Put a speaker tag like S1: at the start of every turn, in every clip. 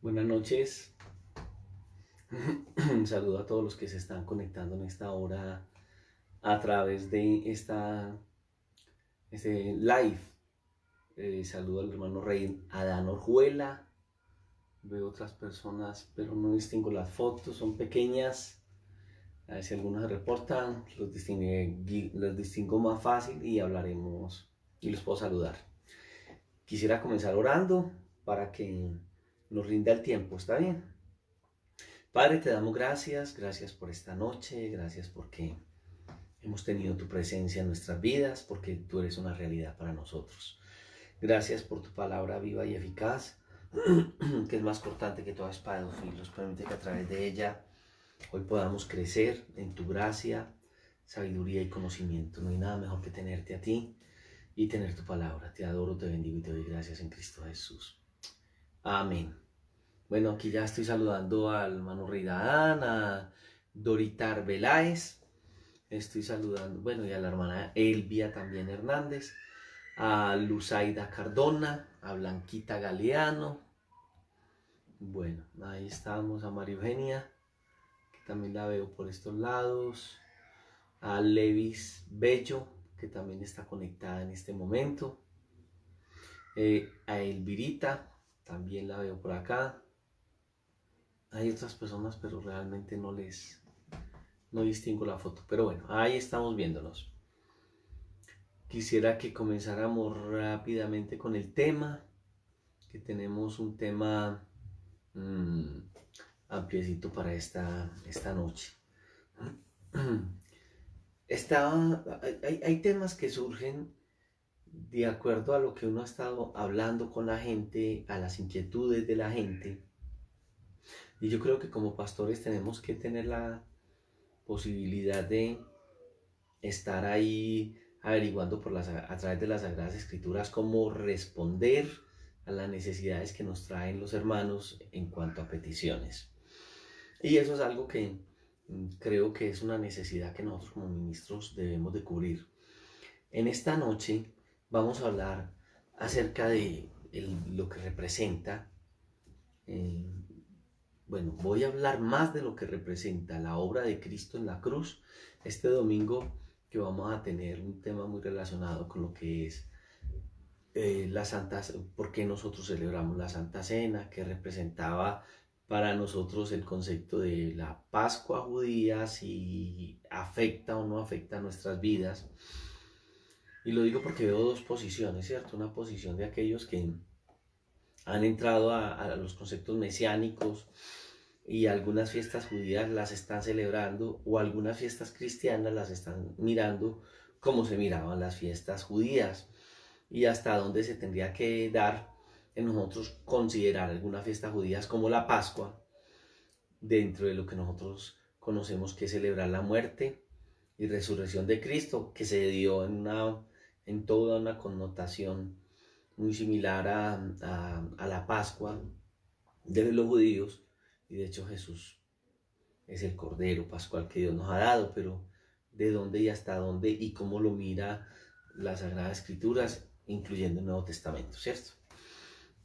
S1: Buenas noches. Un saludo a todos los que se están conectando en esta hora a través de este live. Saludo al hermano Rey Adán Orjuela. Veo otras personas, pero no distingo las fotos, son pequeñas. A ver si algunos se reportan, los distingo más fácil y hablaremos y los puedo saludar. Quisiera comenzar orando para que nos rinda el tiempo, ¿está bien? Padre, te damos gracias por esta noche, gracias porque hemos tenido tu presencia en nuestras vidas, porque tú eres una realidad para nosotros. Gracias por tu palabra viva y eficaz, que es más cortante que toda espada de dos filos. Permite que a través de ella hoy podamos crecer en tu gracia, sabiduría y conocimiento. No hay nada mejor que tenerte a ti y tener tu palabra. Te adoro, te bendigo y te doy gracias en Cristo Jesús. Amén. Bueno, aquí ya estoy saludando al hermano Reidadán, a Dorita Arbeláez, estoy saludando, bueno, y a la hermana Elvia también Hernández, a Luzaida Cardona, a Blanquita Galeano, bueno, ahí estamos, a María Eugenia, que también la veo por estos lados, a Levis Bello, que también está conectada en este momento, a Elvirita, también la veo por acá. Hay otras personas, pero realmente no distingo la foto. Pero bueno, ahí estamos viéndonos. Quisiera que comenzáramos rápidamente con el tema, que tenemos un tema mmm, ampliecito para esta noche. Hay temas que surgen de acuerdo a lo que uno ha estado hablando con la gente, a las inquietudes de la gente. Y yo creo que como pastores tenemos que tener la posibilidad de estar ahí averiguando a través de las Sagradas Escrituras cómo responder a las necesidades que nos traen los hermanos en cuanto a peticiones. Y eso es algo que creo que es una necesidad que nosotros como ministros debemos de cubrir. En esta noche vamos a hablar acerca de lo que representa, eh, bueno, voy a hablar más de lo que representa la obra de Cristo en la cruz este domingo, que vamos a tener un tema muy relacionado con lo que es la Santa, por qué nosotros celebramos la Santa Cena, que representaba para nosotros el concepto de la Pascua judía, si afecta o no afecta nuestras vidas. Y lo digo porque veo dos posiciones, ¿cierto? Una posición de aquellos que han entrado a los conceptos mesiánicos y algunas fiestas judías las están celebrando o algunas fiestas cristianas las están mirando como se miraban las fiestas judías y hasta dónde se tendría que dar en nosotros considerar algunas fiestas judías como la Pascua dentro de lo que nosotros conocemos que es celebrar la muerte y resurrección de Cristo, que se dio en toda una connotación muy similar a la Pascua de los judíos, y de hecho Jesús es el Cordero Pascual que Dios nos ha dado, pero de dónde y hasta dónde y cómo lo mira las Sagradas Escrituras, incluyendo el Nuevo Testamento, ¿cierto?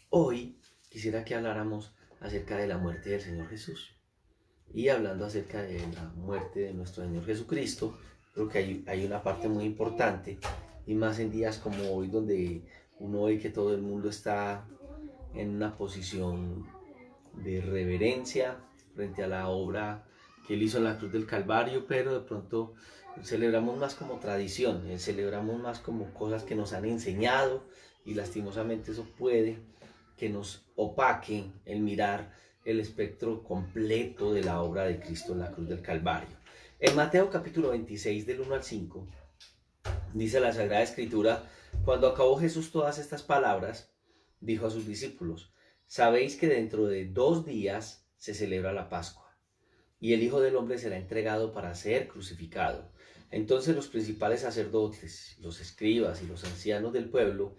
S1: Hoy quisiera que habláramos acerca de la muerte del Señor Jesús. Y hablando acerca de la muerte de nuestro Señor Jesucristo, creo que hay una parte muy importante, y más en días como hoy, donde uno ve que todo el mundo está en una posición de reverencia frente a la obra que él hizo en la cruz del Calvario, pero de pronto celebramos más como tradición, celebramos más como cosas que nos han enseñado, y lastimosamente eso puede que nos opaque el mirar el espectro completo de la obra de Cristo en la cruz del Calvario. En Mateo capítulo 26 del 1 al 5 dice la Sagrada Escritura: cuando acabó Jesús todas estas palabras, dijo a sus discípulos: sabéis que dentro de 2 días se celebra la Pascua, y el Hijo del Hombre será entregado para ser crucificado. Entonces los principales sacerdotes, los escribas y los ancianos del pueblo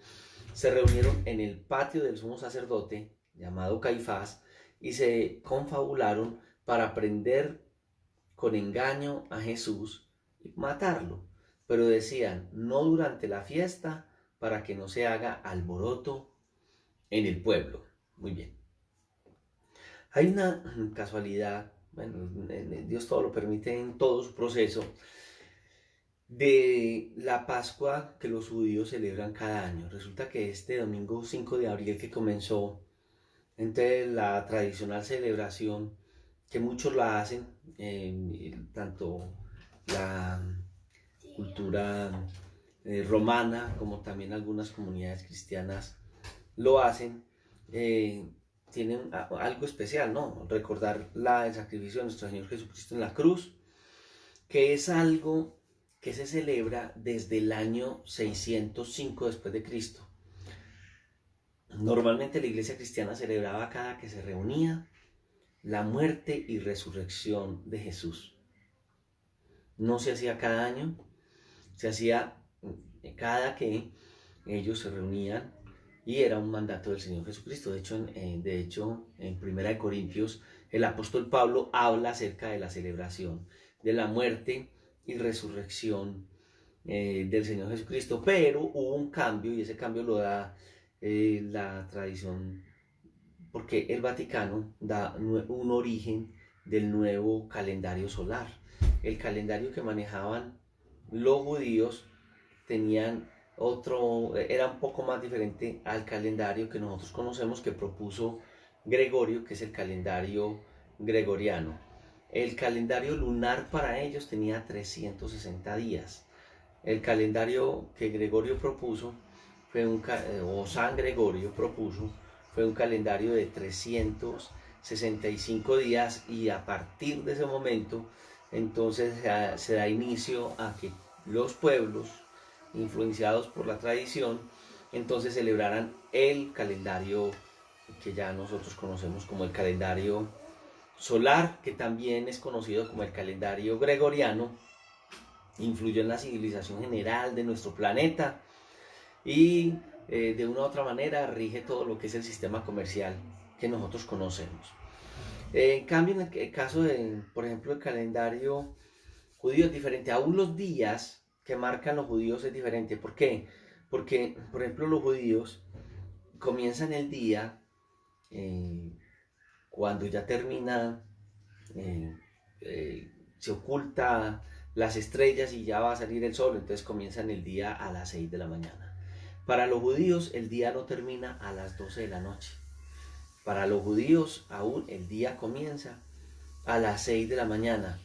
S1: se reunieron en el patio del sumo sacerdote, llamado Caifás, y se confabularon para prender con engaño a Jesús y matarlo. Pero decían: no durante la fiesta, para que no se haga alboroto en el pueblo. Muy bien. Hay una casualidad, bueno, Dios todo lo permite en todo su proceso, de la Pascua que los judíos celebran cada año. Resulta que este domingo 5 de abril que comenzó entre la tradicional celebración, que muchos la hacen, tanto la cultura romana como también algunas comunidades cristianas lo hacen, eh, tienen algo especial, ¿no? Recordar el sacrificio de nuestro Señor Jesucristo en la cruz, que es algo que se celebra desde el año 605 después de Cristo. Normalmente la iglesia cristiana celebraba cada que se reunía la muerte y resurrección de Jesús. No se hacía cada año, se hacía cada que ellos se reunían y era un mandato del Señor Jesucristo. De hecho, en Primera de Corintios, el apóstol Pablo habla acerca de la celebración de la muerte y resurrección del Señor Jesucristo, pero hubo un cambio y ese cambio lo da la tradición, porque el Vaticano da un origen del nuevo calendario solar. El calendario que manejaban los judíos tenían era un poco más diferente al calendario que nosotros conocemos, que propuso Gregorio, que es el calendario gregoriano. El calendario lunar para ellos tenía 360 días. El calendario que Gregorio propuso o San Gregorio propuso, fue un calendario de 365 días, y a partir de ese momento entonces se da inicio a que los pueblos influenciados por la tradición entonces celebraran el calendario que ya nosotros conocemos como el calendario solar, que también es conocido como el calendario gregoriano. Influyó en la civilización general de nuestro planeta y de una u otra manera rige todo lo que es el sistema comercial que nosotros conocemos. En cambio, en el caso de, por ejemplo, el calendario judío es diferente. Aún los días que marcan los judíos es diferente. ¿Por qué? Porque, por ejemplo, los judíos comienzan el día cuando ya termina, eh, se oculta las estrellas y ya va a salir el sol, entonces comienzan el día a las 6 de la mañana. Para los judíos el día no termina a las 12 de la noche. Para los judíos aún el día comienza a las 6 de la mañana.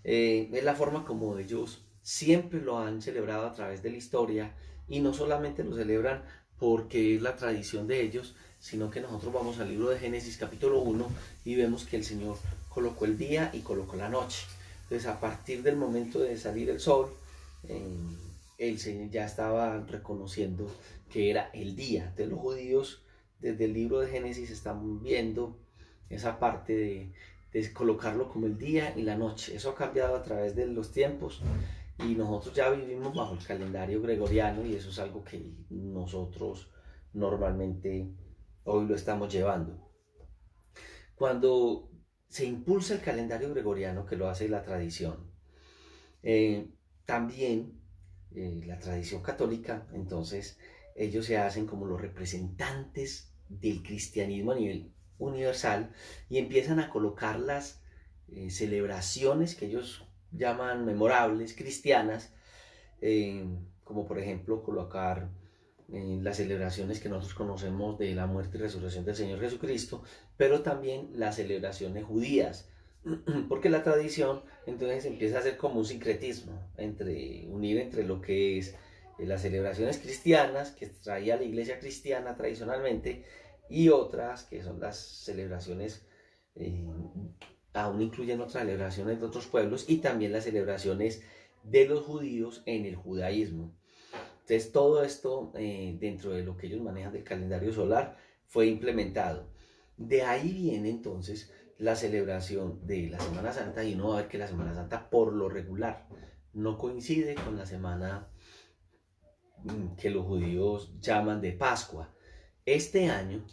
S1: Es la forma como ellos siempre lo han celebrado a través de la historia, y no solamente lo celebran porque es la tradición de ellos, sino que nosotros vamos al libro de Génesis capítulo 1 y vemos que el Señor colocó el día y colocó la noche. Entonces, a partir del momento de salir el sol, el Señor ya estaba reconociendo que era el día. Entonces los judíos desde el libro de Génesis están viendo esa parte de colocarlo como el día y la noche. Eso ha cambiado a través de los tiempos y nosotros ya vivimos bajo el calendario gregoriano, y eso es algo que nosotros normalmente hoy lo estamos llevando. Cuando se impulsa el calendario gregoriano, que lo hace la tradición, también la tradición católica, entonces ellos se hacen como los representantes del cristianismo a nivel universal y empiezan a colocar las celebraciones que ellos llaman memorables cristianas, como por ejemplo colocar las celebraciones que nosotros conocemos de la muerte y resurrección del Señor Jesucristo, pero también las celebraciones judías, porque la tradición entonces empieza a ser como un sincretismo, unir entre lo que es las celebraciones cristianas que traía la iglesia cristiana tradicionalmente y otras que son las celebraciones, aún incluyen otras celebraciones de otros pueblos y también las celebraciones de los judíos en el judaísmo. Entonces todo esto, dentro de lo que ellos manejan del calendario solar, fue implementado. De ahí viene entonces la celebración de la Semana Santa, y uno va a ver que la Semana Santa por lo regular no coincide con la semana que los judíos llaman de Pascua. Este año,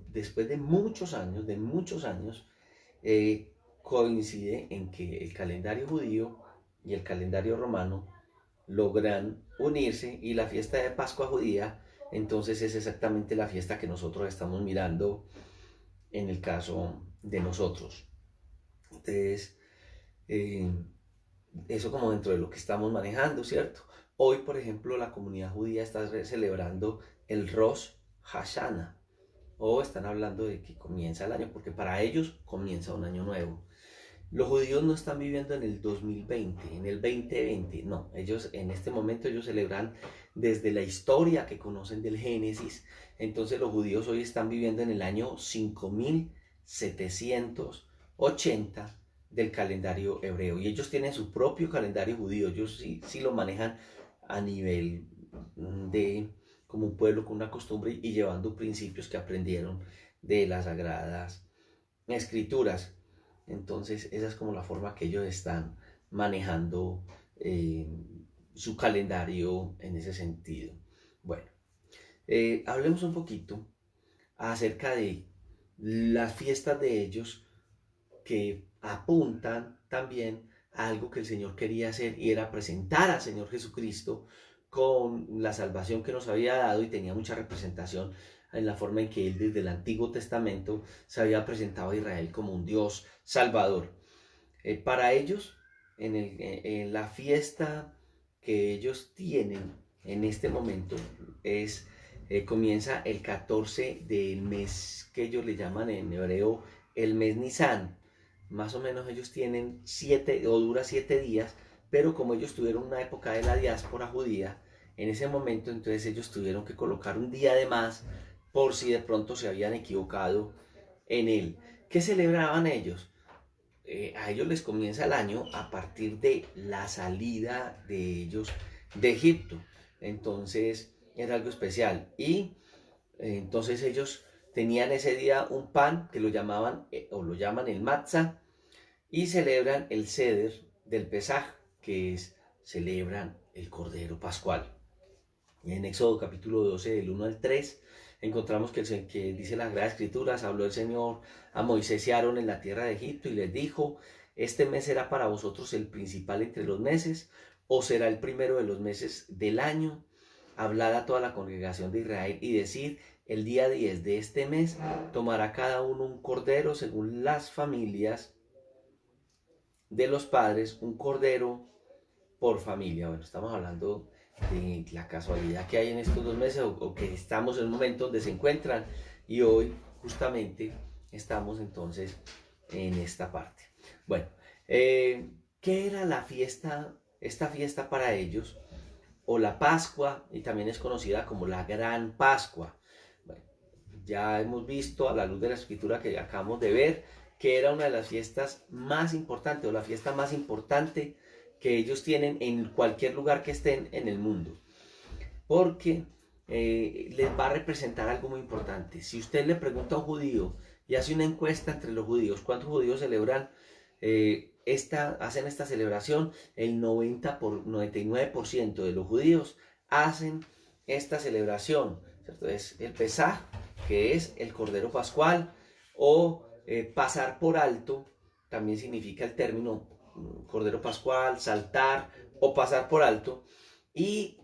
S1: después de muchos años, coincide en que el calendario judío y el calendario romano logran unirse, y la fiesta de Pascua judía entonces es exactamente la fiesta que nosotros estamos mirando en el caso de nosotros. Entonces, eh, eso como dentro de lo que estamos manejando, ¿cierto? Hoy, por ejemplo, la comunidad judía está celebrando el Rosh Hashanah, o están hablando de que comienza el año, porque para ellos comienza un año nuevo. Los judíos no están viviendo en el 2020, en el 2020, no, ellos en este momento ellos celebran desde la historia que conocen del Génesis. Entonces los judíos hoy están viviendo en el año 5780 del calendario hebreo, y ellos tienen su propio calendario judío. Ellos sí lo manejan a nivel de como un pueblo con una costumbre y llevando principios que aprendieron de las sagradas escrituras. Entonces esa es como la forma que ellos están manejando eh, su calendario en ese sentido. Bueno, hablemos un poquito acerca de las fiestas de ellos, que apuntan también a algo que el Señor quería hacer, y era presentar al Señor Jesucristo con la salvación que nos había dado, y tenía mucha representación en la forma en que Él desde el Antiguo Testamento se había presentado a Israel como un Dios salvador. Para ellos, en la fiesta que ellos tienen en este momento, comienza el 14 del mes que ellos le llaman en hebreo el mes Nisan. Más o menos ellos tienen 7 o dura 7 días, pero como ellos tuvieron una época de la diáspora judía, en ese momento entonces ellos tuvieron que colocar un día de más por si de pronto se habían equivocado en él. ¿Qué celebraban ellos? A ellos les comienza el año a partir de la salida de ellos de Egipto. Entonces era algo especial. Y entonces ellos tenían ese día un pan que lo llamaban o lo llaman el matzah, y celebran el Seder del Pesaj, que es celebran el Cordero Pascual. Y en Éxodo capítulo 12, del 1 al 3, encontramos que dice las Sagradas Escrituras: habló el Señor a Moisés y a Aarón en la tierra de Egipto y les dijo: este mes será para vosotros el principal entre los meses, o será el primero de los meses del año. Hablad a toda la congregación de Israel y decid: el día 10 de este mes tomará cada uno un cordero según las familias de los padres, un cordero por familia. Bueno, estamos hablando de la casualidad que hay en estos 2 meses, o que estamos en un momento donde se encuentran, y hoy justamente estamos entonces en esta parte. Bueno, ¿qué era la fiesta, esta fiesta para ellos? O la Pascua, y también es conocida como la Gran Pascua. Bueno, ya hemos visto a la luz de la escritura que acabamos de ver que era una de las fiestas más importantes, o la fiesta más importante que ellos tienen en cualquier lugar que estén en el mundo, porque les va a representar algo muy importante. Si usted le pregunta a un judío y hace una encuesta entre los judíos, ¿cuántos judíos celebran hacen esta celebración? El 99% de los judíos hacen esta celebración, ¿cierto? Es el Pesaj, que es el Cordero Pascual, o pasar por alto, también significa el término Cordero Pascual, saltar o pasar por alto. Y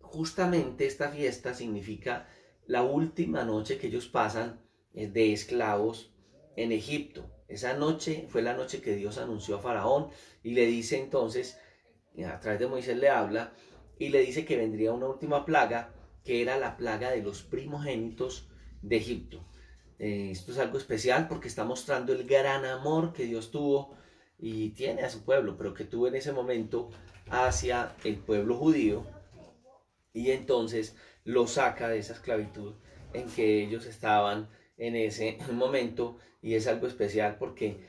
S1: justamente esta fiesta significa la última noche que ellos pasan de esclavos en Egipto. Esa noche fue la noche que Dios anunció a Faraón, y le dice entonces, a través de Moisés le habla, y le dice que vendría una última plaga, que era la plaga de los primogénitos de Egipto. Esto es algo especial porque está mostrando el gran amor que Dios tuvo y tiene a su pueblo, pero que tuvo en ese momento hacia el pueblo judío, y entonces lo saca de esa esclavitud en que ellos estaban en ese momento. Y es algo especial porque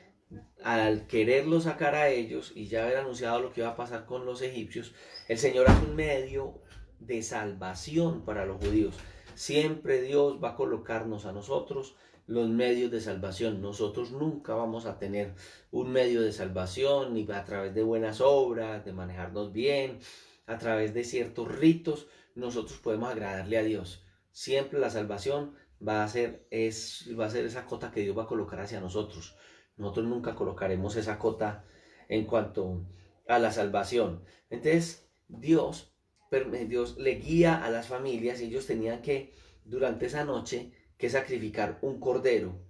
S1: al quererlo sacar a ellos y ya haber anunciado lo que iba a pasar con los egipcios, el Señor hace un medio de salvación para los judíos. Siempre Dios va a colocarnos a nosotros los medios de salvación. Nosotros nunca vamos a tener un medio de salvación ni a través de buenas obras, de manejarnos bien, a través de ciertos ritos. Nosotros podemos agradarle a Dios. Siempre la salvación va a ser esa cota que Dios va a colocar hacia nosotros. Nosotros nunca colocaremos esa cota en cuanto a la salvación. Entonces, Dios le guía a las familias, y ellos tenían que, durante esa noche, que sacrificar un cordero.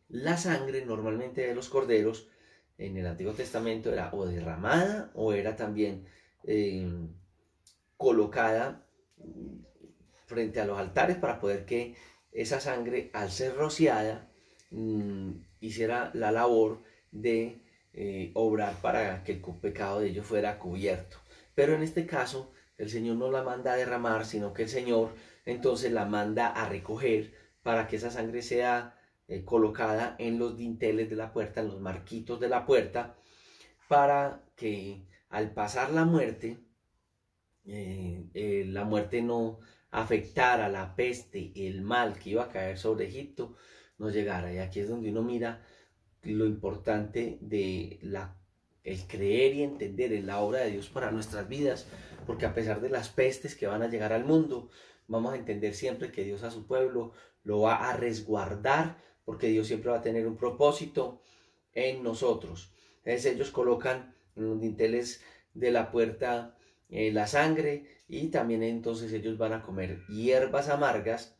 S1: La sangre normalmente de los corderos en el Antiguo Testamento era o derramada o era también eh, colocada frente a los altares para poder que esa sangre, al ser rociada, hiciera la labor de obrar para que el pecado de ellos fuera cubierto. Pero en este caso, el Señor no la manda a derramar, sino que el Señor entonces la manda a recoger para que esa sangre sea colocada en los dinteles de la puerta, en los marquitos de la puerta, para que al pasar la muerte no afectara, la peste, el mal que iba a caer sobre Egipto, no llegara. Y aquí es donde uno mira lo importante de el creer y entender en la obra de Dios para nuestras vidas, porque a pesar de las pestes que van a llegar al mundo, vamos a entender siempre que Dios a su pueblo lo va a resguardar, porque Dios siempre va a tener un propósito en nosotros. Entonces ellos colocan en los dinteles de la puerta la sangre y también entonces ellos van a comer hierbas amargas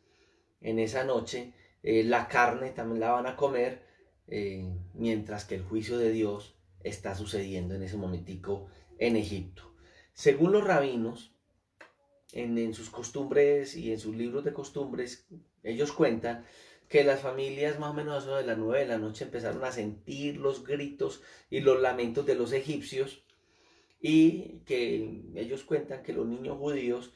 S1: en esa noche, la carne también la van a comer, mientras que el juicio de Dios está sucediendo en ese momentico en Egipto. Según los rabinos, en sus costumbres y en sus libros de costumbres, ellos cuentan que las familias más o menos a eso de las 9 de la noche empezaron a sentir los gritos y los lamentos de los egipcios, y que ellos cuentan que los niños judíos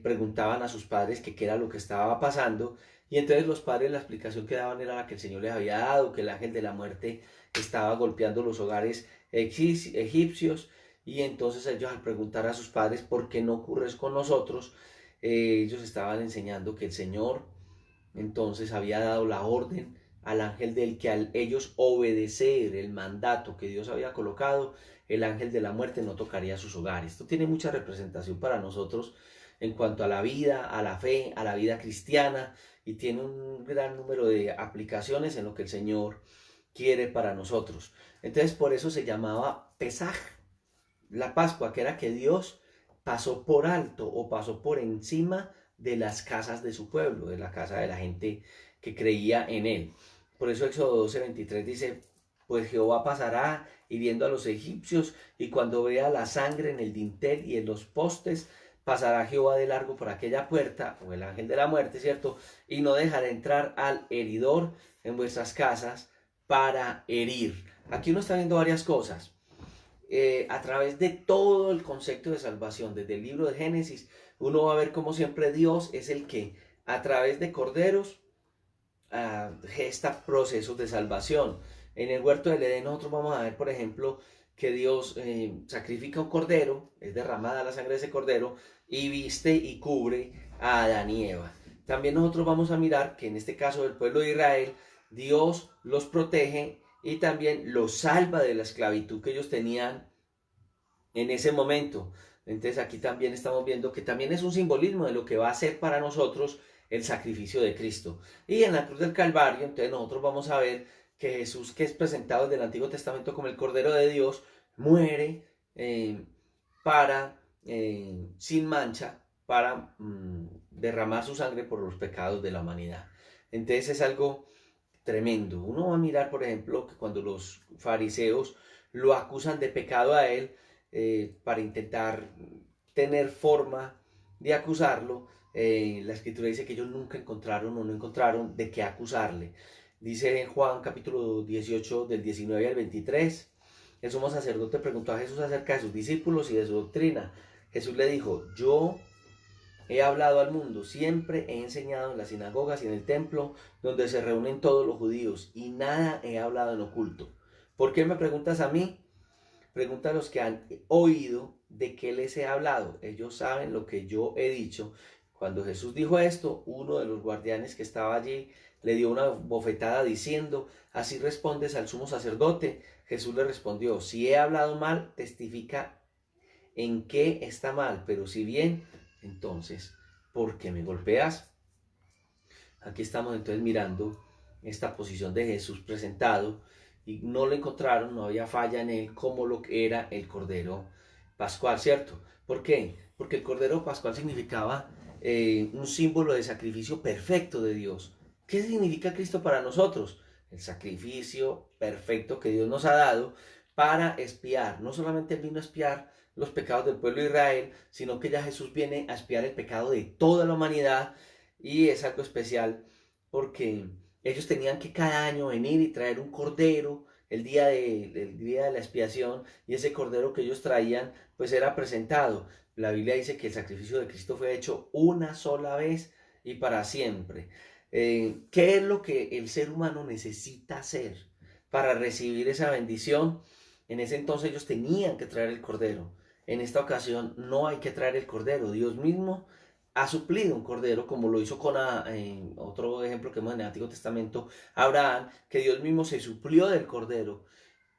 S1: preguntaban a sus padres que qué era lo que estaba pasando, y entonces los padres la explicación que daban era la que el Señor les había dado, que el ángel de la muerte estaba golpeando los hogares egipcios, y entonces ellos al preguntar a sus padres por qué no ocurres con nosotros, ellos estaban enseñando que el Señor entonces había dado la orden al ángel del que al ellos obedecer el mandato que Dios había colocado, el ángel de la muerte no tocaría sus hogares. Esto tiene mucha representación para nosotros en cuanto a la vida, a la fe, a la vida cristiana, y tiene un gran número de aplicaciones en lo que el Señor quiere para nosotros. Entonces por eso se llamaba Pesaj, la Pascua, que era que Dios pasó por alto o pasó por encima de las casas de su pueblo, de la casa de la gente que creía en él. Por eso Éxodo 12:23 dice, pues Jehová pasará hiriendo a los egipcios, y cuando vea la sangre en el dintel y en los postes, pasará Jehová de largo por aquella puerta, o el ángel de la muerte, ¿cierto? Y no dejará entrar al heridor en vuestras casas para herir. Aquí uno está viendo varias cosas. A través de todo el concepto de salvación, desde el libro de Génesis, uno va a ver cómo siempre Dios es el que a través de corderos gesta procesos de salvación. En el huerto del Edén nosotros vamos a ver, por ejemplo, que Dios sacrifica un cordero, es derramada la sangre de ese cordero, y viste y cubre a Adán y Eva. También nosotros vamos a mirar que en este caso del pueblo de Israel, Dios los protege y también los salva de la esclavitud que ellos tenían en ese momento. Entonces aquí también estamos viendo que también es un simbolismo de lo que va a ser para nosotros el sacrificio de Cristo. Y en la cruz del Calvario, entonces nosotros vamos a ver que Jesús, que es presentado desde el Antiguo Testamento como el Cordero de Dios, muere para, sin mancha, para derramar su sangre por los pecados de la humanidad. Entonces es algo tremendo. Uno va a mirar, por ejemplo, que cuando los fariseos lo acusan de pecado a él, para intentar tener forma de acusarlo, la escritura dice que ellos nunca encontraron o no encontraron de qué acusarle. Dice en Juan capítulo 18 del 19 al 23, el sumo sacerdote preguntó a Jesús acerca de sus discípulos y de su doctrina. Jesús le dijo, yo he hablado al mundo, siempre he enseñado en las sinagogas y en el templo donde se reúnen todos los judíos, y nada he hablado en oculto. ¿Por qué me preguntas a mí? Pregunta a los que han oído de qué les he hablado. Ellos saben lo que yo he dicho. Cuando Jesús dijo esto, uno de los guardianes que estaba allí le dio una bofetada diciendo, así respondes al sumo sacerdote. Jesús le respondió, si he hablado mal, testifica en qué está mal, pero si bien, entonces, ¿por qué me golpeas? Aquí estamos entonces mirando esta posición de Jesús presentado, y no lo encontraron, no había falla en él como lo que era el Cordero Pascual, ¿cierto? ¿Por qué? Porque el Cordero Pascual significaba un símbolo de sacrificio perfecto de Dios. ¿Qué significa Cristo para nosotros? el sacrificio perfecto que Dios nos ha dado para expiar. No solamente vino a expiar los pecados del pueblo de Israel, sino que ya Jesús viene a expiar el pecado de toda la humanidad, y es algo especial porque ellos tenían que cada año venir y traer un cordero el día de la expiación, y ese cordero que ellos traían pues era presentado. La Biblia dice que el sacrificio de Cristo fue hecho una sola vez y para siempre. ¿Qué es lo que el ser humano necesita hacer para recibir esa bendición? En ese entonces ellos tenían que traer el cordero. En esta ocasión no hay que traer el cordero. Dios mismo ha suplido un cordero, como lo hizo con otro ejemplo que vemos en el Antiguo Testamento, Abraham, que Dios mismo se suplió del cordero.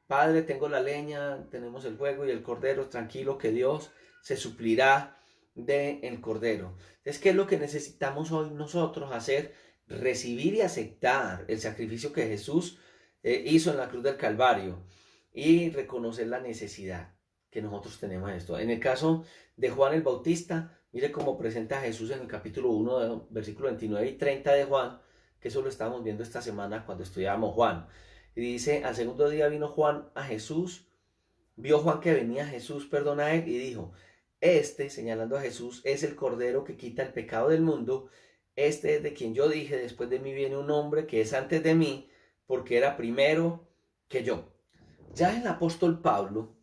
S1: Padre, tengo la leña, tenemos el fuego y el cordero, tranquilo que Dios se suplirá del cordero. Entonces, ¿qué es lo que necesitamos hoy nosotros hacer? Recibir y aceptar el sacrificio que Jesús hizo en la cruz del Calvario, y reconocer la necesidad que nosotros tenemos en esto. En el caso de Juan el Bautista, mire cómo presenta a Jesús en el capítulo 1, versículo 29 y 30 de Juan, que eso lo estábamos viendo esta semana cuando estudiábamos Juan. Y dice, al segundo día vino Juan a Jesús, vio Juan que venía Jesús, a él, y dijo, este, señalando a Jesús, es el Cordero que quita el pecado del mundo. Este es de quien yo dije, después de mí viene un hombre que es antes de mí, porque era primero que yo. Ya el apóstol Pablo,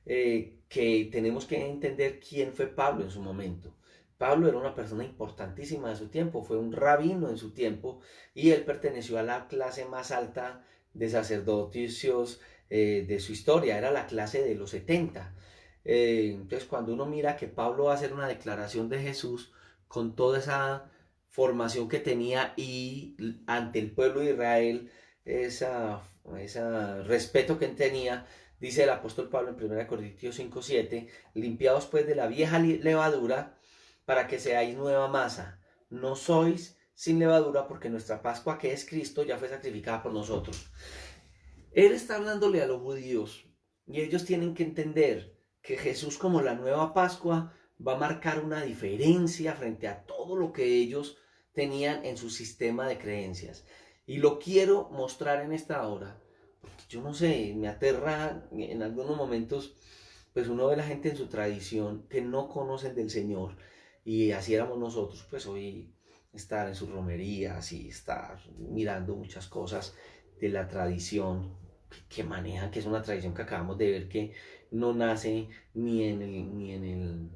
S1: que tenemos que entender quién fue Pablo en su momento. Pablo era una persona importantísima de su tiempo, fue un rabino en su tiempo, y él perteneció a la clase más alta de sacerdoticios de su historia, era la clase de los 70. Entonces, cuando uno mira que Pablo va a hacer una declaración de Jesús con toda esa formación que tenía, y ante el pueblo de Israel, ese respeto que tenía, dice el apóstol Pablo en 1 Corintios 5:7, limpiados pues de la vieja levadura, para que seáis nueva masa. No sois sin levadura, porque nuestra Pascua, que es Cristo, ya fue sacrificada por nosotros. Él está hablándole a los judíos, y ellos tienen que entender que Jesús, como la nueva Pascua, va a marcar una diferencia frente a todo lo que ellos tenían en su sistema de creencias. Y lo quiero mostrar en esta hora, porque yo no sé, me aterra en algunos momentos, pues uno ve a la gente en su tradición que no conocen del Señor, y así éramos nosotros, pues hoy estar en sus romerías y estar mirando muchas cosas de la tradición que manejan, que es una tradición que acabamos de ver que no nace ni en el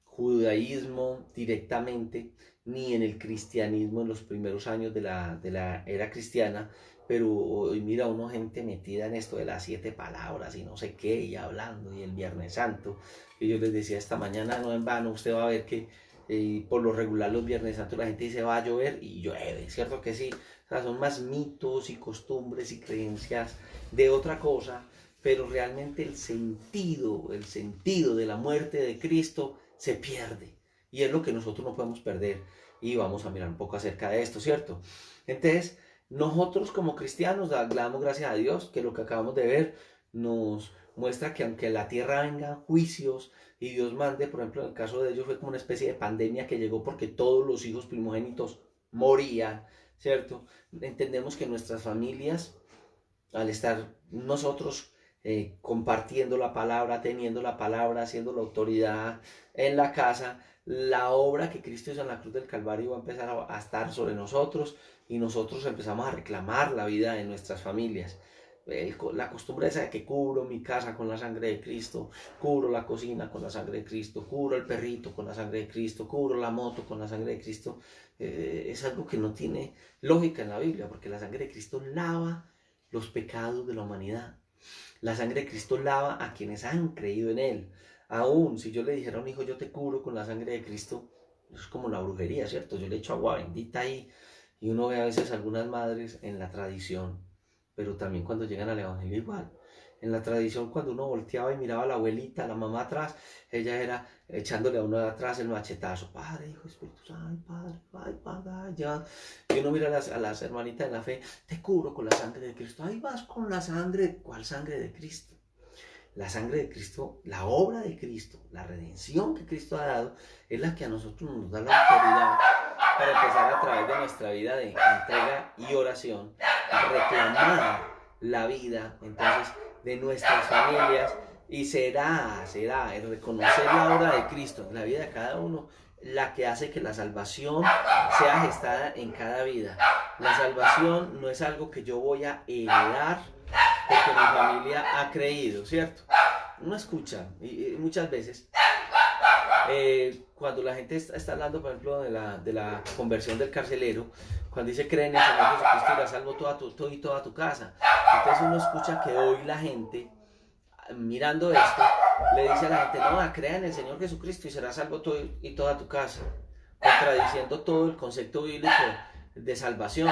S1: judaísmo directamente, ni en el cristianismo en los primeros años de la era cristiana. Pero hoy mira uno gente metida en esto de las 7 palabras y no sé qué, y hablando, y el Viernes Santo. Y yo les decía esta mañana, no en vano, usted va a ver que por lo regular los Viernes Santos la gente dice va a llover, y llueve, ¿cierto que sí? O sea, son más mitos y costumbres y creencias de otra cosa, pero realmente el sentido de la muerte de Cristo se pierde, y es lo que nosotros no podemos perder. Y vamos a mirar un poco acerca de esto, ¿cierto? Entonces, nosotros como cristianos le damos gracias a Dios que lo que acabamos de ver nos muestra que aunque en la tierra vengan juicios y Dios mande, por ejemplo, en el caso de ellos fue como una especie de pandemia que llegó porque todos los hijos primogénitos morían, ¿cierto? Entendemos que nuestras familias, al estar nosotros compartiendo la palabra, teniendo la palabra, haciendo la autoridad en la casa, la obra que Cristo hizo en la cruz del Calvario va a empezar a estar sobre nosotros, y nosotros empezamos a reclamar la vida de nuestras familias. La costumbre esa de que cubro mi casa con la sangre de Cristo, cubro la cocina con la sangre de Cristo, cubro el perrito con la sangre de Cristo, cubro la moto con la sangre de Cristo, es algo que no tiene lógica en la Biblia, porque la sangre de Cristo lava los pecados de la humanidad. La sangre de Cristo lava a quienes han creído en Él. Aún si yo le dijera a un hijo, yo te cubro con la sangre de Cristo, es como la brujería, ¿cierto? Yo le echo agua bendita ahí, y uno ve a veces algunas madres en la tradición, pero también cuando llegan al evangelio igual. En la tradición, cuando uno volteaba y miraba a la abuelita, a la mamá atrás, ella era echándole a uno de atrás el machetazo. Padre, Hijo, Espíritu Santo, ay, padre, ya. Y uno mira a las hermanitas en la fe, te cubro con la sangre de Cristo. Ahí vas con la sangre, ¿cuál sangre de Cristo? La sangre de Cristo, la obra de Cristo, la redención que Cristo ha dado, es la que a nosotros nos da la autoridad para empezar a través de nuestra vida de entrega y oración, reclamar la vida, entonces, de nuestras familias, y será el reconocer la obra de Cristo en la vida de cada uno, la que hace que la salvación sea gestada en cada vida. La salvación no es algo que yo voy a heredar porque mi familia ha creído, ¿cierto? Uno escucha, y muchas veces, cuando la gente está hablando, por ejemplo, de la conversión del carcelero, cuando dice cree en el Señor Jesucristo y será salvo toda tu casa. Entonces uno escucha que hoy la gente, mirando esto, le dice a la gente, no, crea en el Señor Jesucristo y será salvo toda tu casa, contradiciendo todo el concepto bíblico de salvación.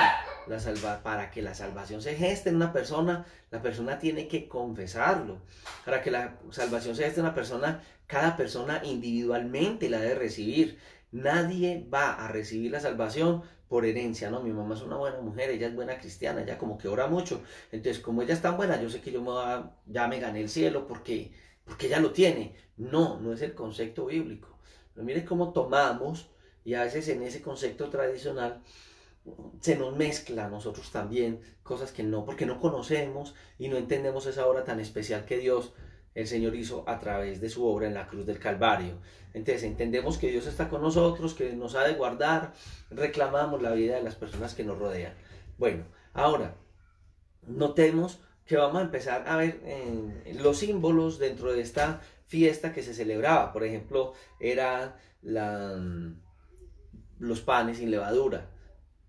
S1: Para que la salvación se geste en una persona, la persona tiene que confesarlo. Para que la salvación se geste en una persona, cada persona individualmente la debe recibir. Nadie va a recibir la salvación por herencia, ¿no? Mi mamá es una buena mujer, ella es buena cristiana, ella como que ora mucho, entonces como ella es tan buena, yo sé que ya me gané el cielo porque ella lo tiene. No, no es el concepto bíblico. Pero mire cómo tomamos, y a veces en ese concepto tradicional se nos mezcla a nosotros también cosas que no, porque no conocemos y no entendemos esa obra tan especial que Dios, el Señor, hizo a través de su obra en la cruz del Calvario. Entonces entendemos que Dios está con nosotros, que nos ha de guardar, reclamamos la vida de las personas que nos rodean. Bueno, ahora, notemos que vamos a empezar a ver los símbolos dentro de esta fiesta que se celebraba. Por ejemplo, eran los panes sin levadura.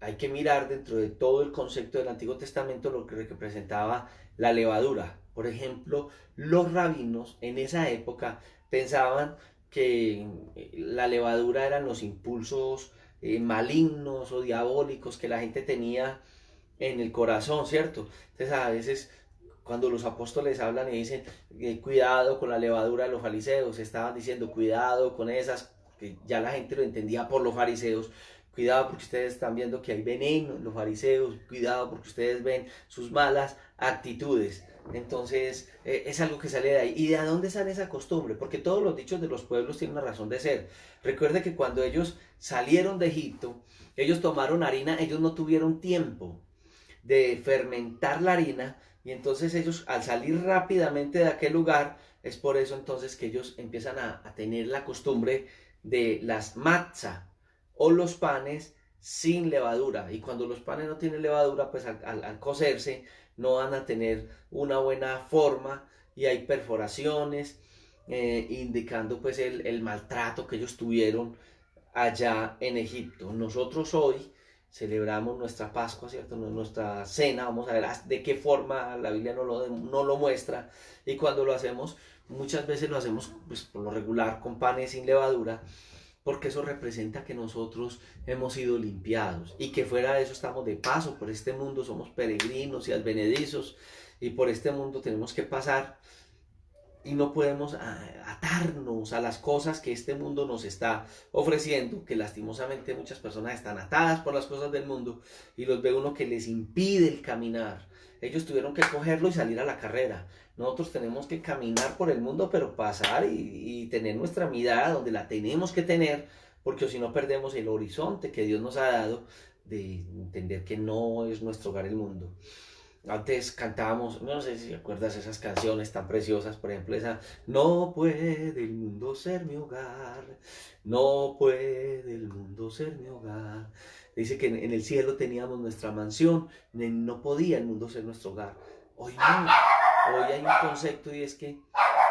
S1: Hay que mirar dentro de todo el concepto del Antiguo Testamento lo que representaba la levadura. Por ejemplo, los rabinos en esa época pensaban que la levadura eran los impulsos malignos o diabólicos que la gente tenía en el corazón, ¿cierto? Entonces a veces cuando los apóstoles hablan y dicen cuidado con la levadura de los fariseos, estaban diciendo cuidado con esas, que ya la gente lo entendía por los fariseos. Cuidado porque ustedes están viendo que hay veneno en los fariseos, cuidado porque ustedes ven sus malas actitudes. Entonces es algo que sale de ahí. ¿Y de dónde sale esa costumbre? Porque todos los dichos de los pueblos tienen una razón de ser. Recuerde que cuando ellos salieron de Egipto, ellos tomaron harina, ellos no tuvieron tiempo de fermentar la harina, y entonces ellos al salir rápidamente de aquel lugar, es por eso entonces que ellos empiezan a tener la costumbre de las matzah, o los panes sin levadura. Y cuando los panes no tienen levadura, pues al cocerse no van a tener una buena forma y hay perforaciones, indicando pues el maltrato que ellos tuvieron allá en Egipto. Nosotros hoy celebramos nuestra Pascua, ¿cierto? Nuestra cena, vamos a ver de qué forma la Biblia no lo muestra, y cuando lo hacemos, muchas veces lo hacemos pues, por lo regular con panes sin levadura, porque eso representa que nosotros hemos sido limpiados y que fuera de eso estamos de paso por este mundo, somos peregrinos y advenedizos, y por este mundo tenemos que pasar y no podemos atarnos a las cosas que este mundo nos está ofreciendo, que lastimosamente muchas personas están atadas por las cosas del mundo y los ve uno que les impide el caminar. Ellos tuvieron que cogerlo y salir a la carrera. Nosotros tenemos que caminar por el mundo, pero pasar y tener nuestra mirada donde la tenemos que tener, porque si no perdemos el horizonte que Dios nos ha dado de entender que no es nuestro hogar el mundo. Antes cantábamos, no sé si recuerdas esas canciones tan preciosas, por ejemplo esa, no puede el mundo ser mi hogar, no puede el mundo ser mi hogar. Dice que en el cielo teníamos nuestra mansión, no podía el mundo ser nuestro hogar. Hoy no, hoy hay un concepto, y es que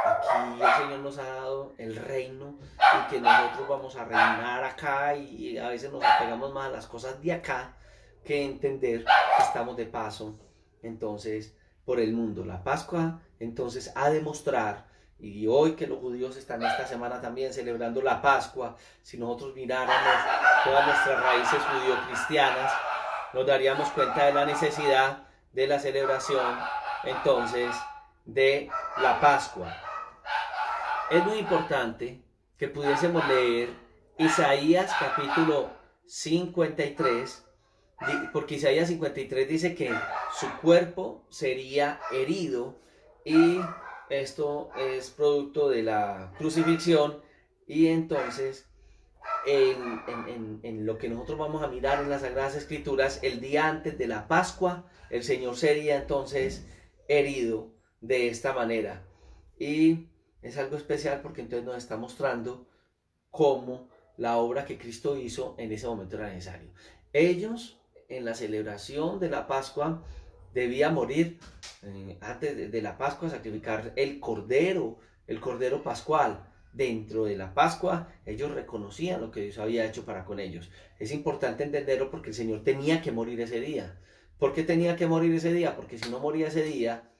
S1: aquí el Señor nos ha dado el reino y que nosotros vamos a reinar acá, y a veces nos apegamos más a las cosas de acá que entender que estamos de paso entonces por el mundo. La Pascua entonces ha de mostrar, y hoy que los judíos están esta semana también celebrando la Pascua, si nosotros miráramos todas nuestras raíces judío-cristianas, nos daríamos cuenta de la necesidad de la celebración entonces de la Pascua. Es muy importante que pudiésemos leer Isaías capítulo 53, porque Isaías 53 dice que su cuerpo sería herido y esto es producto de la crucifixión y entonces en lo que nosotros vamos a mirar en las Sagradas Escrituras, el día antes de la Pascua, el Señor sería entonces herido de esta manera. Y es algo especial porque entonces nos está mostrando cómo la obra que Cristo hizo en ese momento era necesario. Ellos, en la celebración de la Pascua, debía morir antes de la Pascua, sacrificar el cordero pascual. Dentro de la Pascua, ellos reconocían lo que Dios había hecho para con ellos. Es importante entenderlo porque el Señor tenía que morir ese día. ¿Por qué tenía que morir ese día? Porque si no moría ese día,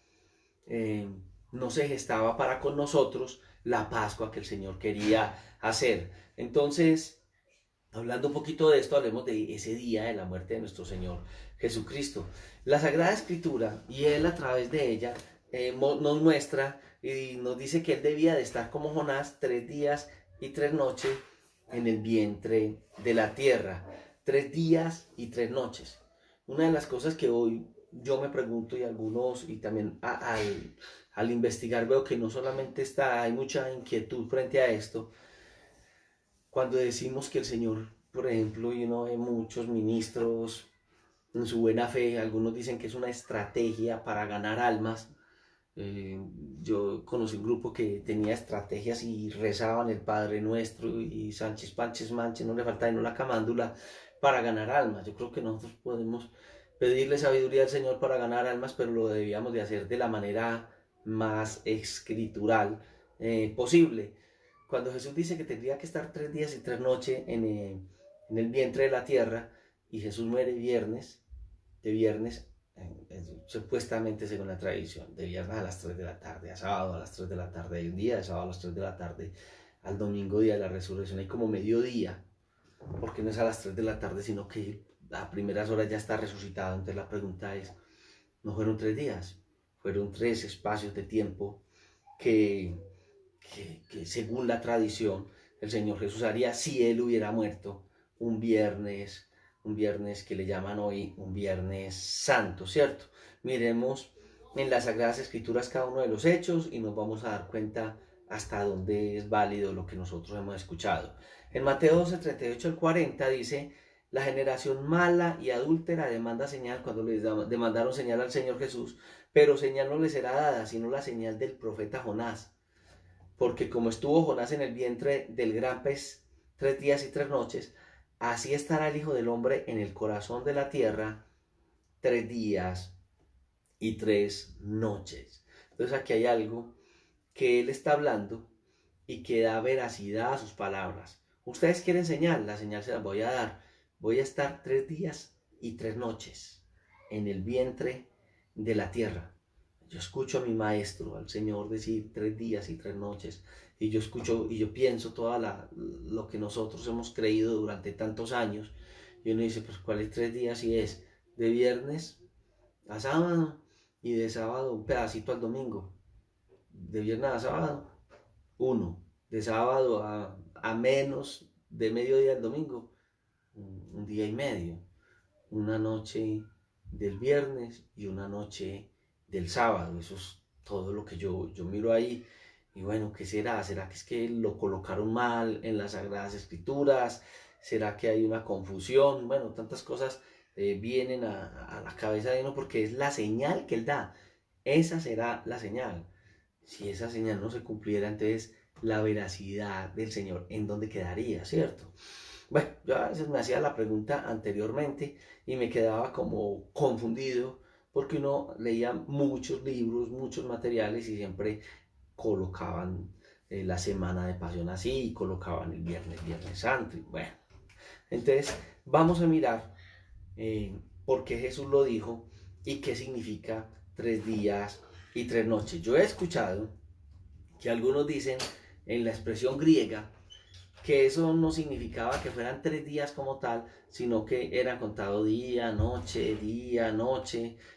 S1: eh, no se gestaba para con nosotros la Pascua que el Señor quería hacer. Entonces, hablando un poquito de esto, hablemos de ese día de la muerte de nuestro Señor Jesucristo. La Sagrada Escritura, y Él a través de ella, nos muestra y nos dice que Él debía de estar como Jonás 3 días y 3 noches en el vientre de la tierra. 3 días y 3 noches. Una de las cosas que hoy yo me pregunto y algunos, y también al investigar veo que no solamente hay mucha inquietud frente a esto, cuando decimos que el Señor, por ejemplo, y uno ve muchos ministros en su buena fe, algunos dicen que es una estrategia para ganar almas. Eh, yo conocí un grupo que tenía estrategias y rezaban el Padre Nuestro y Sánchez Panches Manches, no le falta no la camándula para ganar almas. Yo creo que nosotros podemos pedirle sabiduría al Señor para ganar almas, pero lo debíamos de hacer de la manera más escritural posible. Cuando Jesús dice que tendría que estar 3 días y 3 noches en el vientre de la tierra y Jesús muere de viernes, supuestamente según la tradición, de viernes a las 3 de la tarde, a sábado a las 3 de la tarde, hay un día de sábado a las 3 de la tarde, al domingo día de la resurrección, hay como mediodía, porque no es a las 3 de la tarde, sino que a primeras horas ya está resucitado. Entonces la pregunta es, ¿no fueron 3 días? Fueron 3 espacios de tiempo que que según la tradición el Señor Jesús haría si Él hubiera muerto un viernes que le llaman hoy un viernes santo, ¿cierto? Miremos en las Sagradas Escrituras cada uno de los hechos y nos vamos a dar cuenta hasta dónde es válido lo que nosotros hemos escuchado. En Mateo 12, 38 al 40 dice, la generación mala y adúltera demanda señal cuando les demandaron señal al Señor Jesús, pero señal no les será dada, sino la señal del profeta Jonás. Porque como estuvo Jonás en el vientre del gran pez 3 días y 3 noches, así estará el Hijo del Hombre en el corazón de la tierra 3 días y 3 noches. Entonces aquí hay algo que él está hablando y que da veracidad a sus palabras. Ustedes quieren señal, la señal se la voy a dar. Voy a estar 3 días y 3 noches en el vientre de la tierra. Yo escucho a mi maestro, al Señor, decir 3 días y 3 noches. Y yo escucho y yo pienso lo que nosotros hemos creído durante tantos años. Y uno dice, pues, ¿cuáles 3 días? Y es de viernes a sábado y de sábado un pedacito al domingo. De viernes a sábado, uno. De sábado a menos de mediodía al domingo, un día y medio. Una noche del viernes y una noche del sábado. Eso es todo lo que yo miro ahí. Y bueno, ¿qué será? ¿Será que es que lo colocaron mal en las Sagradas Escrituras? ¿Será que hay una confusión? Bueno, tantas cosas vienen a la cabeza de uno porque es la señal que él da. Esa será la señal. Si esa señal no se cumpliera, entonces la veracidad del Señor, ¿en dónde quedaría? ¿Cierto? Bueno, yo a veces me hacía la pregunta anteriormente y me quedaba como confundido porque uno leía muchos libros, muchos materiales y siempre colocaban la semana de pasión así y colocaban el viernes santo. Y bueno, entonces vamos a mirar por qué Jesús lo dijo y qué significa 3 días y 3 noches. Yo he escuchado que algunos dicen en la expresión griega que eso no significaba que fueran 3 días como tal, sino que era contado día, noche,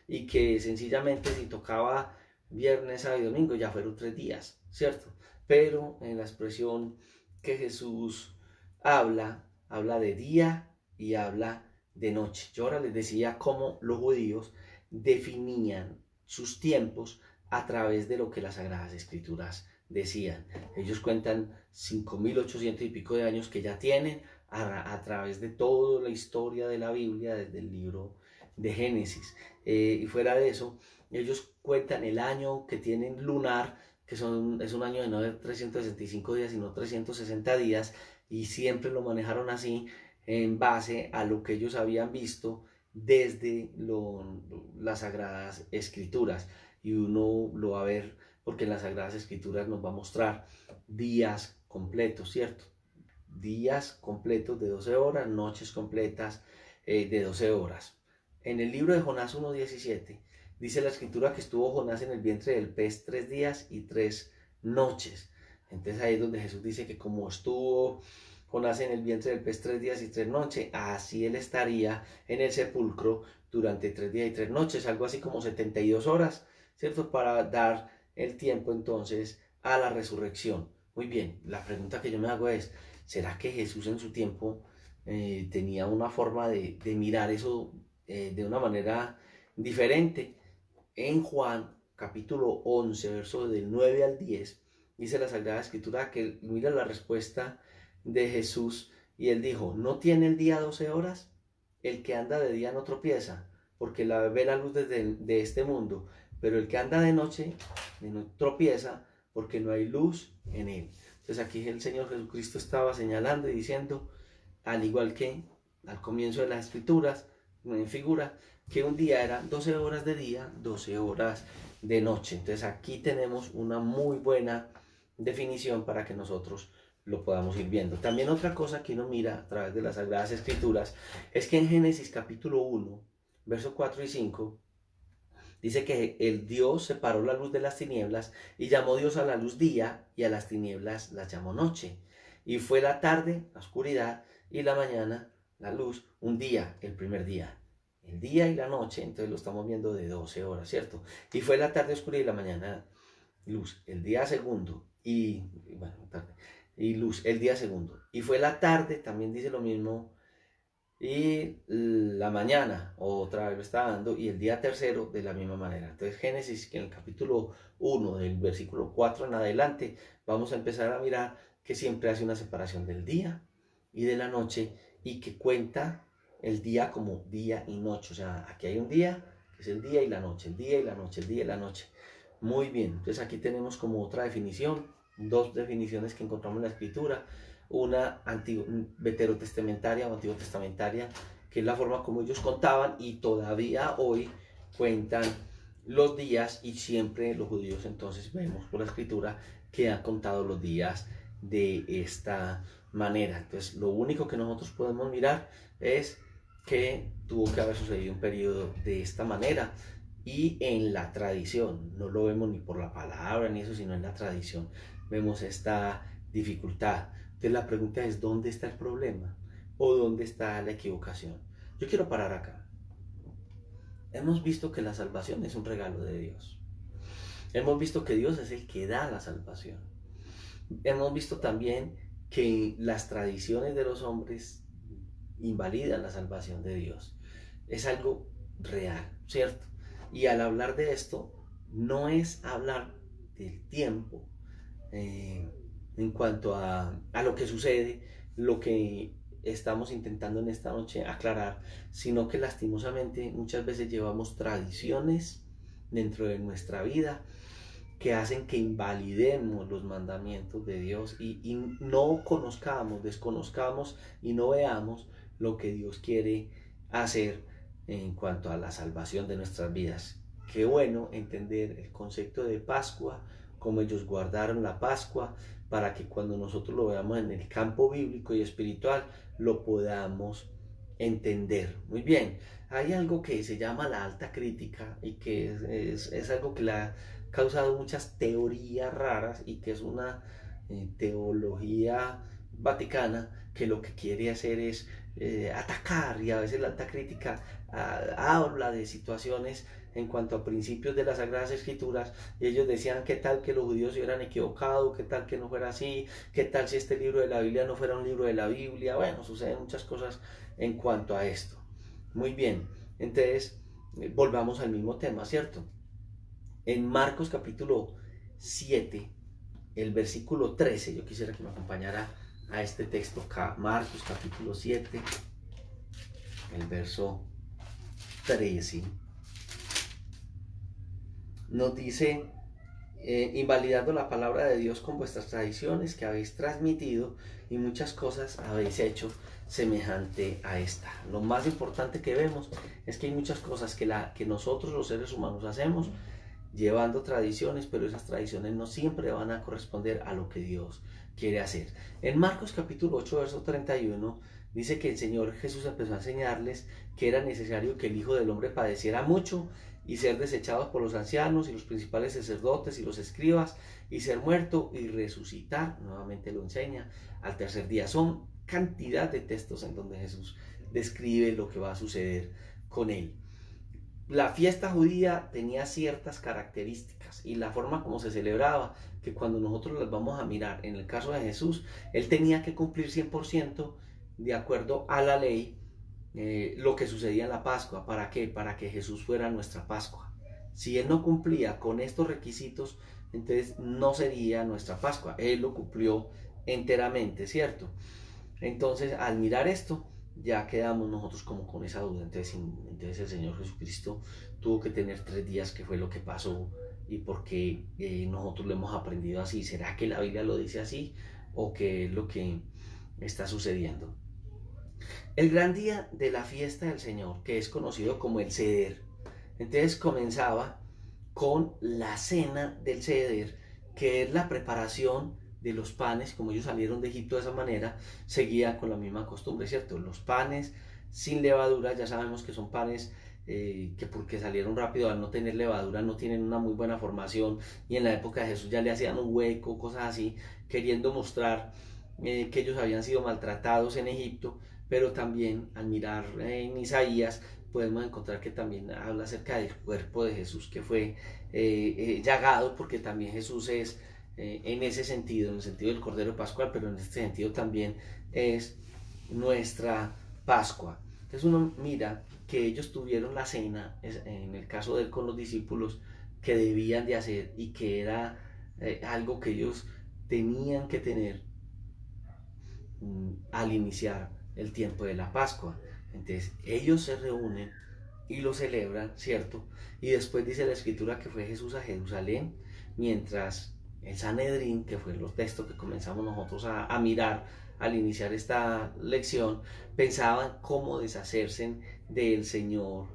S1: y que sencillamente si tocaba viernes, sábado y domingo ya fueron 3 días, ¿cierto? Pero en la expresión que Jesús habla de día y habla de noche. Yo ahora les decía cómo los judíos definían sus tiempos a través de lo que las Sagradas Escrituras decían. Ellos cuentan 5.800 y pico de años que ya tienen a través de toda la historia de la Biblia, desde el libro de Génesis. Y fuera de eso, ellos cuentan el año que tienen lunar, que es un año de no de 365 días, sino 360 días, y siempre lo manejaron así en base a lo que ellos habían visto desde las Sagradas Escrituras. Y uno lo va a ver porque en las Sagradas Escrituras nos va a mostrar días completos, ¿cierto? Días completos de 12 horas, noches completas de 12 horas. En el libro de Jonás 1:17 dice la escritura que estuvo Jonás en el vientre del pez 3 días y 3 noches. Entonces ahí es donde Jesús dice que como estuvo Jonás en el vientre del pez 3 días y 3 noches, así él estaría en el sepulcro durante 3 días y 3 noches, algo así como 72 horas, ¿cierto? Para dar el tiempo entonces a la resurrección. Muy bien, la pregunta que yo me hago es, ¿será que Jesús en su tiempo tenía una forma de mirar eso de una manera diferente? En Juan capítulo 11, verso del 9 al 10, dice la Sagrada Escritura que mira la respuesta de Jesús y él dijo, ¿no tiene el día 12 horas? El que anda de día no tropieza, porque ve la luz de este mundo, pero el que anda de noche no tropieza, porque no hay luz en él. Entonces aquí el Señor Jesucristo estaba señalando y diciendo, al igual que al comienzo de las Escrituras, en figura, que un día era 12 horas de día, 12 horas de noche. Entonces aquí tenemos una muy buena definición para que nosotros lo podamos ir viendo. También otra cosa que uno mira a través de las Sagradas Escrituras es que en Génesis capítulo 1, verso 4 y 5, dice que el Dios separó la luz de las tinieblas y llamó Dios a la luz día y a las tinieblas las llamó noche. Y fue la tarde, la oscuridad, y la mañana, la luz, un día, el primer día. El día y la noche, entonces lo estamos viendo de 12 horas, ¿cierto? Y fue la tarde oscura y la mañana luz, el día segundo, bueno, tarde, y luz, el día segundo. Y fue la tarde, también dice lo mismo, y la mañana otra vez lo está dando y el día tercero de la misma manera. Entonces Génesis, que en el capítulo 1 del versículo 4 en adelante vamos a empezar a mirar que siempre hace una separación del día y de la noche y que cuenta el día como día y noche. O sea, aquí hay un día que es el día y la noche, el día y la noche, el día y la noche. Muy bien, entonces aquí tenemos como otra definición, dos definiciones que encontramos en la escritura, una veterotestamentaria o antiguo testamentaria, que es la forma como ellos contaban y todavía hoy cuentan los días y siempre los judíos entonces vemos por la escritura que han contado los días de esta manera. Entonces lo único que nosotros podemos mirar es que tuvo que haber sucedido un periodo de esta manera y en la tradición, no lo vemos ni por la palabra ni eso, sino en la tradición vemos esta dificultad. Entonces la pregunta es, ¿dónde está el problema? ¿O dónde está la equivocación? Yo quiero parar acá. Hemos visto que la salvación es un regalo de Dios. Hemos visto que Dios es el que da la salvación. Hemos visto también que las tradiciones de los hombres invalidan la salvación de Dios. Es algo real, ¿cierto? Y al hablar de esto, no es hablar del tiempo, en cuanto a lo que sucede, lo que estamos intentando en esta noche aclarar, sino que lastimosamente muchas veces llevamos tradiciones dentro de nuestra vida que hacen que invalidemos los mandamientos de Dios y no conozcamos, desconozcamos y no veamos lo que Dios quiere hacer en cuanto a la salvación de nuestras vidas. Qué bueno entender el concepto de Pascua, cómo ellos guardaron la Pascua, para que cuando nosotros lo veamos en el campo bíblico y espiritual, lo podamos entender. Muy bien, hay algo que se llama la alta crítica y que es algo que la ha causado muchas teorías raras y que es una teología vaticana que lo que quiere hacer es atacar, y a veces la alta crítica habla de situaciones en cuanto a principios de las Sagradas Escrituras, y ellos decían qué tal que los judíos se hubieran equivocado, qué tal que no fuera así, qué tal si este libro de la Biblia no fuera un libro de la Biblia. Bueno, suceden muchas cosas en cuanto a esto. Muy bien, entonces volvamos al mismo tema, ¿cierto? En Marcos capítulo 7, el versículo 13, yo quisiera que me acompañara a este texto, Marcos capítulo 7, el verso 13, nos dice, invalidando la palabra de Dios con vuestras tradiciones que habéis transmitido y muchas cosas habéis hecho semejante a esta. Lo más importante que vemos es que hay muchas cosas que nosotros los seres humanos hacemos llevando tradiciones, pero esas tradiciones no siempre van a corresponder a lo que Dios quiere hacer. En Marcos capítulo 8, verso 31, dice que el Señor Jesús empezó a enseñarles que era necesario que el Hijo del Hombre padeciera mucho y ser desechado por los ancianos y los principales sacerdotes y los escribas y ser muerto y resucitar. Nuevamente lo enseña al tercer día. Son cantidad de textos en donde Jesús describe lo que va a suceder con él. La fiesta judía tenía ciertas características y la forma como se celebraba, que cuando nosotros las vamos a mirar, en el caso de Jesús, él tenía que cumplir 100% de acuerdo a la ley lo que sucedía en la Pascua. ¿Para qué? Para que Jesús fuera nuestra Pascua. Si él no cumplía con estos requisitos, entonces no sería nuestra Pascua. Él lo cumplió enteramente, ¿cierto? Entonces, al mirar esto, ya quedamos nosotros como con esa duda. Entonces el Señor Jesucristo tuvo que tener 3 días, que fue lo que pasó y por qué nosotros lo hemos aprendido así. ¿Será que la Biblia lo dice así o qué es lo que está sucediendo? El gran día de la fiesta del Señor, que es conocido como el Seder, entonces comenzaba con la cena del Seder, que es la preparación de los panes. Como ellos salieron de Egipto de esa manera, seguía con la misma costumbre, ¿cierto? Los panes sin levadura, ya sabemos que son panes que porque salieron rápido al no tener levadura no tienen una muy buena formación, y en la época de Jesús ya le hacían un hueco, cosas así, queriendo mostrar que ellos habían sido maltratados en Egipto. Pero también al mirar en Isaías podemos encontrar que también habla acerca del cuerpo de Jesús que fue llagado, porque también Jesús es en ese sentido, en el sentido del Cordero Pascual, pero en este sentido también es nuestra Pascua. Entonces uno mira que ellos tuvieron la cena, en el caso de él con los discípulos, que debían de hacer y que era algo que ellos tenían que tener al iniciar el tiempo de la Pascua. Entonces ellos se reúnen y lo celebran, ¿cierto? Y después dice la escritura que fue Jesús a Jerusalén, mientras el Sanedrín, que fue los textos que comenzamos nosotros a mirar al iniciar esta lección, pensaban cómo deshacerse del Señor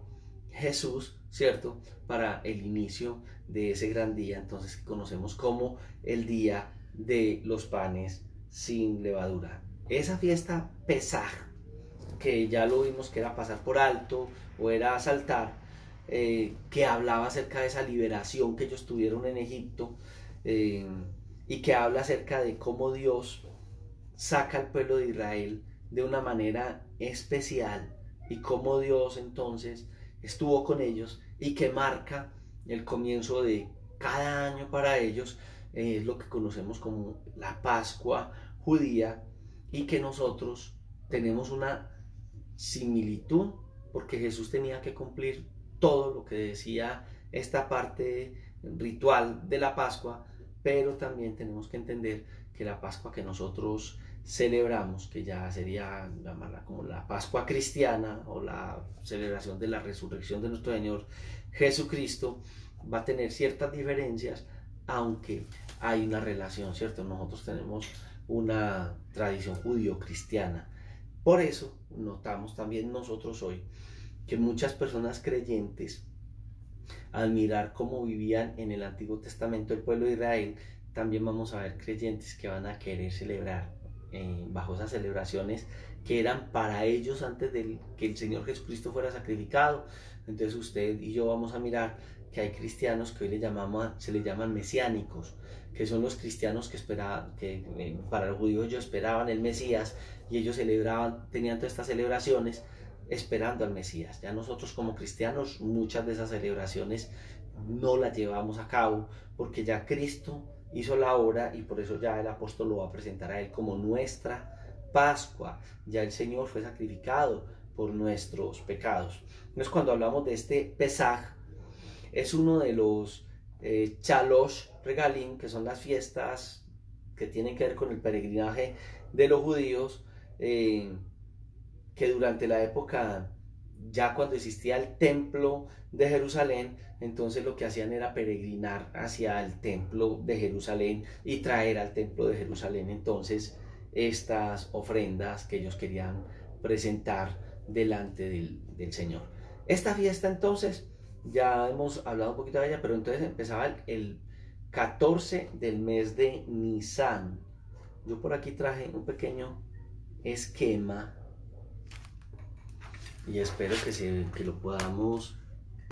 S1: Jesús, ¿cierto? Para el inicio de ese gran día, entonces, que conocemos como el día de los panes sin levadura. Esa fiesta Pesaj, que ya lo vimos que era pasar por alto o era saltar, que hablaba acerca de esa liberación que ellos tuvieron en Egipto, eh, y que habla acerca de cómo Dios saca al pueblo de Israel de una manera especial y cómo Dios entonces estuvo con ellos y que marca el comienzo de cada año para ellos. Es lo que conocemos como la Pascua judía, y que nosotros tenemos una similitud porque Jesús tenía que cumplir todo lo que decía esta parte ritual de la Pascua, pero también tenemos que entender que la Pascua que nosotros celebramos, que ya sería llamarla como la Pascua cristiana o la celebración de la resurrección de nuestro Señor Jesucristo, va a tener ciertas diferencias, aunque hay una relación, ¿cierto? Nosotros tenemos una tradición judío-cristiana. Por eso notamos también nosotros hoy que muchas personas creyentes, al mirar cómo vivían en el Antiguo Testamento el pueblo de Israel, también vamos a ver creyentes que van a querer celebrar bajo esas celebraciones que eran para ellos antes de que el Señor Jesucristo fuera sacrificado. Entonces usted y yo vamos a mirar que hay cristianos que hoy se le llaman mesiánicos, que son los cristianos que esperaban, que para los judíos ellos esperaban el Mesías, y ellos celebraban, tenían todas estas celebraciones esperando al Mesías. Ya nosotros como cristianos muchas de esas celebraciones no las llevamos a cabo porque ya Cristo hizo la obra, y por eso ya el apóstol lo va a presentar a él como nuestra Pascua. Ya el Señor fue sacrificado por nuestros pecados. Entonces cuando hablamos de este Pesaj, es uno de los Chalosh Regalim, que son las fiestas que tienen que ver con el peregrinaje de los judíos, que durante la época, ya cuando existía el templo de Jerusalén, entonces lo que hacían era peregrinar hacia el templo de Jerusalén y traer al templo de Jerusalén entonces estas ofrendas que ellos querían presentar delante del Señor. Esta fiesta entonces, ya hemos hablado un poquito de ella, pero entonces empezaba el 14 del mes de Nisan. Yo por aquí traje un pequeño esquema y espero que lo podamos,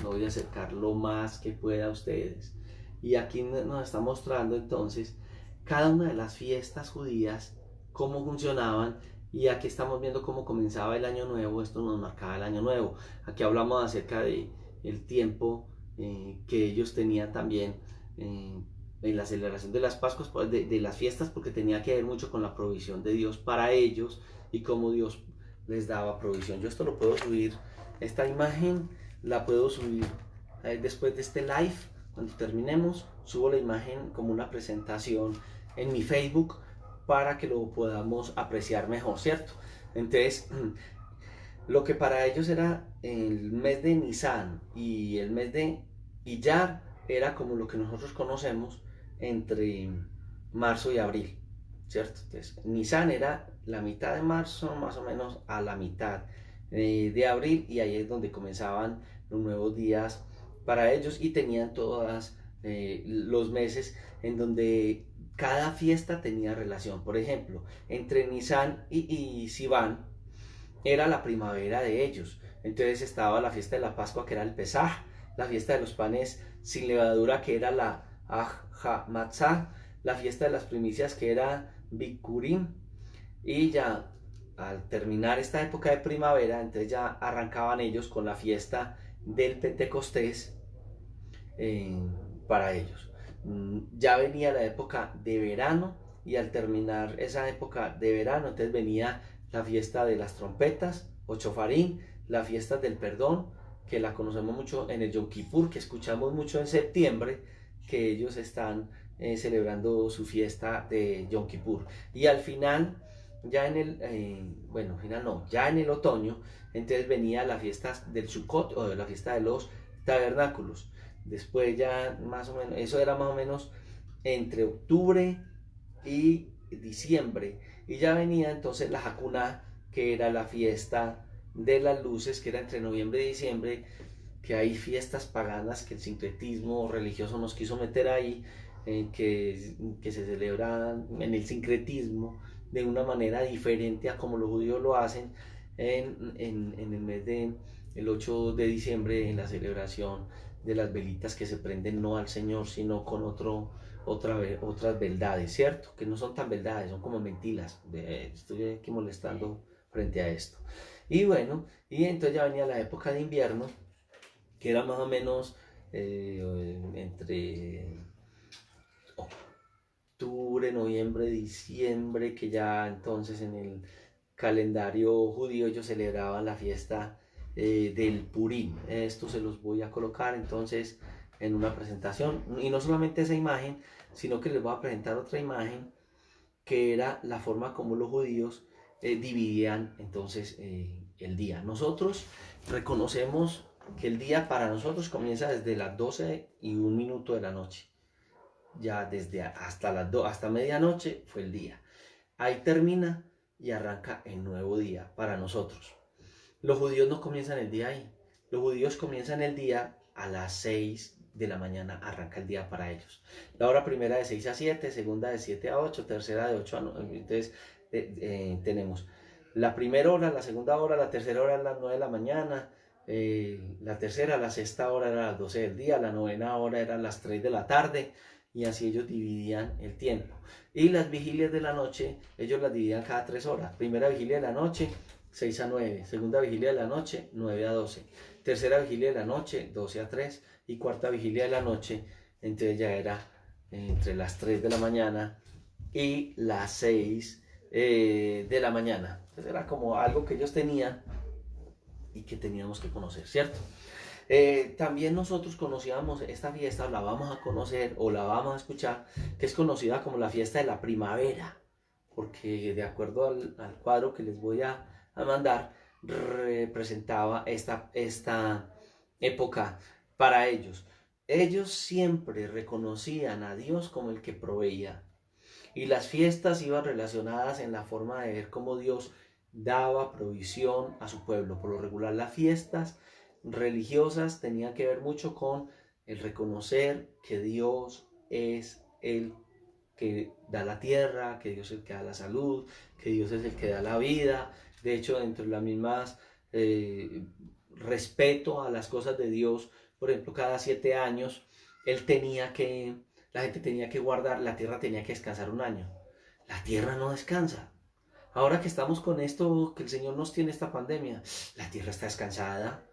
S1: lo voy a acercar lo más que pueda a ustedes. Y aquí nos está mostrando entonces cada una de las fiestas judías, cómo funcionaban, y aquí estamos viendo cómo comenzaba el año nuevo. Esto nos marcaba el año nuevo. Aquí hablamos acerca de el tiempo que ellos tenían también en la celebración de las Pascuas, de las fiestas, porque tenía que ver mucho con la provisión de Dios para ellos y cómo Dios les daba provisión. Yo esto lo puedo subir, esta imagen la puedo subir después de este live. Cuando terminemos, subo la imagen como una presentación en mi Facebook para que lo podamos apreciar mejor, ¿cierto? Entonces, lo que para ellos era el mes de Nisan y el mes de Iyar era como lo que nosotros conocemos entre marzo y abril, ¿cierto? Entonces, Nisan era la mitad de marzo, más o menos a la mitad de abril, y ahí es donde comenzaban los nuevos días para ellos, y tenían todos los meses en donde cada fiesta tenía relación. Por ejemplo, entre Nisan y Sivan era la primavera de ellos. Entonces estaba la fiesta de la Pascua, que era el Pesaj, la fiesta de los panes sin levadura, que era la Matzah, la fiesta de las primicias, que era Bikurim, y ya al terminar esta época de primavera, entonces ya arrancaban ellos con la fiesta del Pentecostés para ellos. Ya venía la época de verano, y al terminar esa época de verano, entonces venía la fiesta de las trompetas o chofarín, la fiesta del perdón, que la conocemos mucho en el Yom Kippur, que escuchamos mucho en septiembre, que ellos están celebrando su fiesta de Yom Kippur. Y al final, ya en el, bueno, final no, ya en el otoño, entonces venía la fiesta del Sukkot, o de la fiesta de los tabernáculos. Después ya más o menos, eso era más o menos entre octubre y diciembre. Y ya venía entonces la Hakuná, que era la fiesta de las luces, que era entre noviembre y diciembre, que hay fiestas paganas que el sincretismo religioso nos quiso meter ahí, que se celebran en el sincretismo de una manera diferente a como los judíos lo hacen en el mes de el 8 de diciembre, en la celebración de las velitas que se prenden no al Señor, sino con otras beldades, ¿cierto? Que no son tan beldades, son como mentiras. Estoy aquí molestando frente a esto. Y bueno, y entonces ya venía la época de invierno, que era más o menos entre octubre, noviembre, diciembre, que ya entonces en el calendario judío ellos celebraban la fiesta del Purim. Esto se los voy a colocar entonces en una presentación, y no solamente esa imagen, sino que les voy a presentar otra imagen, que era la forma como los judíos dividían entonces el día. Nosotros reconocemos que el día para nosotros comienza desde las 12:01 de la noche. Ya desde hasta medianoche fue el día. Ahí termina y arranca el nuevo día para nosotros. Los judíos no comienzan el día ahí. Los judíos comienzan el día a las 6 de la mañana, arranca el día para ellos. La hora primera de 6 a 7, segunda de 7 a 8, tercera de 8 a 9. Entonces tenemos la primera hora, la segunda hora, la tercera hora a las 9 de la mañana, la tercera, la sexta hora era a las 12 del día, la novena hora era a las 3 de la tarde, y así ellos dividían el tiempo. Y las vigilias de la noche, ellos las dividían cada 3 horas. Primera vigilia de la noche, 6 a 9. Segunda vigilia de la noche, 9 a 12. Tercera vigilia de la noche, 12 a 3. Y cuarta vigilia de la noche, entonces ya era entre las 3 de la mañana y las 6 de la mañana. Entonces era como algo que ellos tenían y que teníamos que conocer, ¿cierto? También nosotros conocíamos esta fiesta, la vamos a conocer o la vamos a escuchar, que es conocida como la fiesta de la primavera, porque de acuerdo al cuadro que les voy a mandar, representaba esta época para ellos. Ellos siempre reconocían a Dios como el que proveía. Y las fiestas iban relacionadas en la forma de ver cómo Dios daba provisión a su pueblo. Por lo regular, las fiestas religiosas tenían que ver mucho con el reconocer que Dios es el que da la tierra, que Dios es el que da la salud, que Dios es el que da la vida. De hecho, dentro de las mismas respeto a las cosas de Dios, por ejemplo, cada 7 años, él tenía que, la gente tenía que guardar, la tierra tenía que descansar un año. La tierra no descansa. Ahora que estamos con esto, que el Señor nos tiene esta pandemia, la tierra está descansada,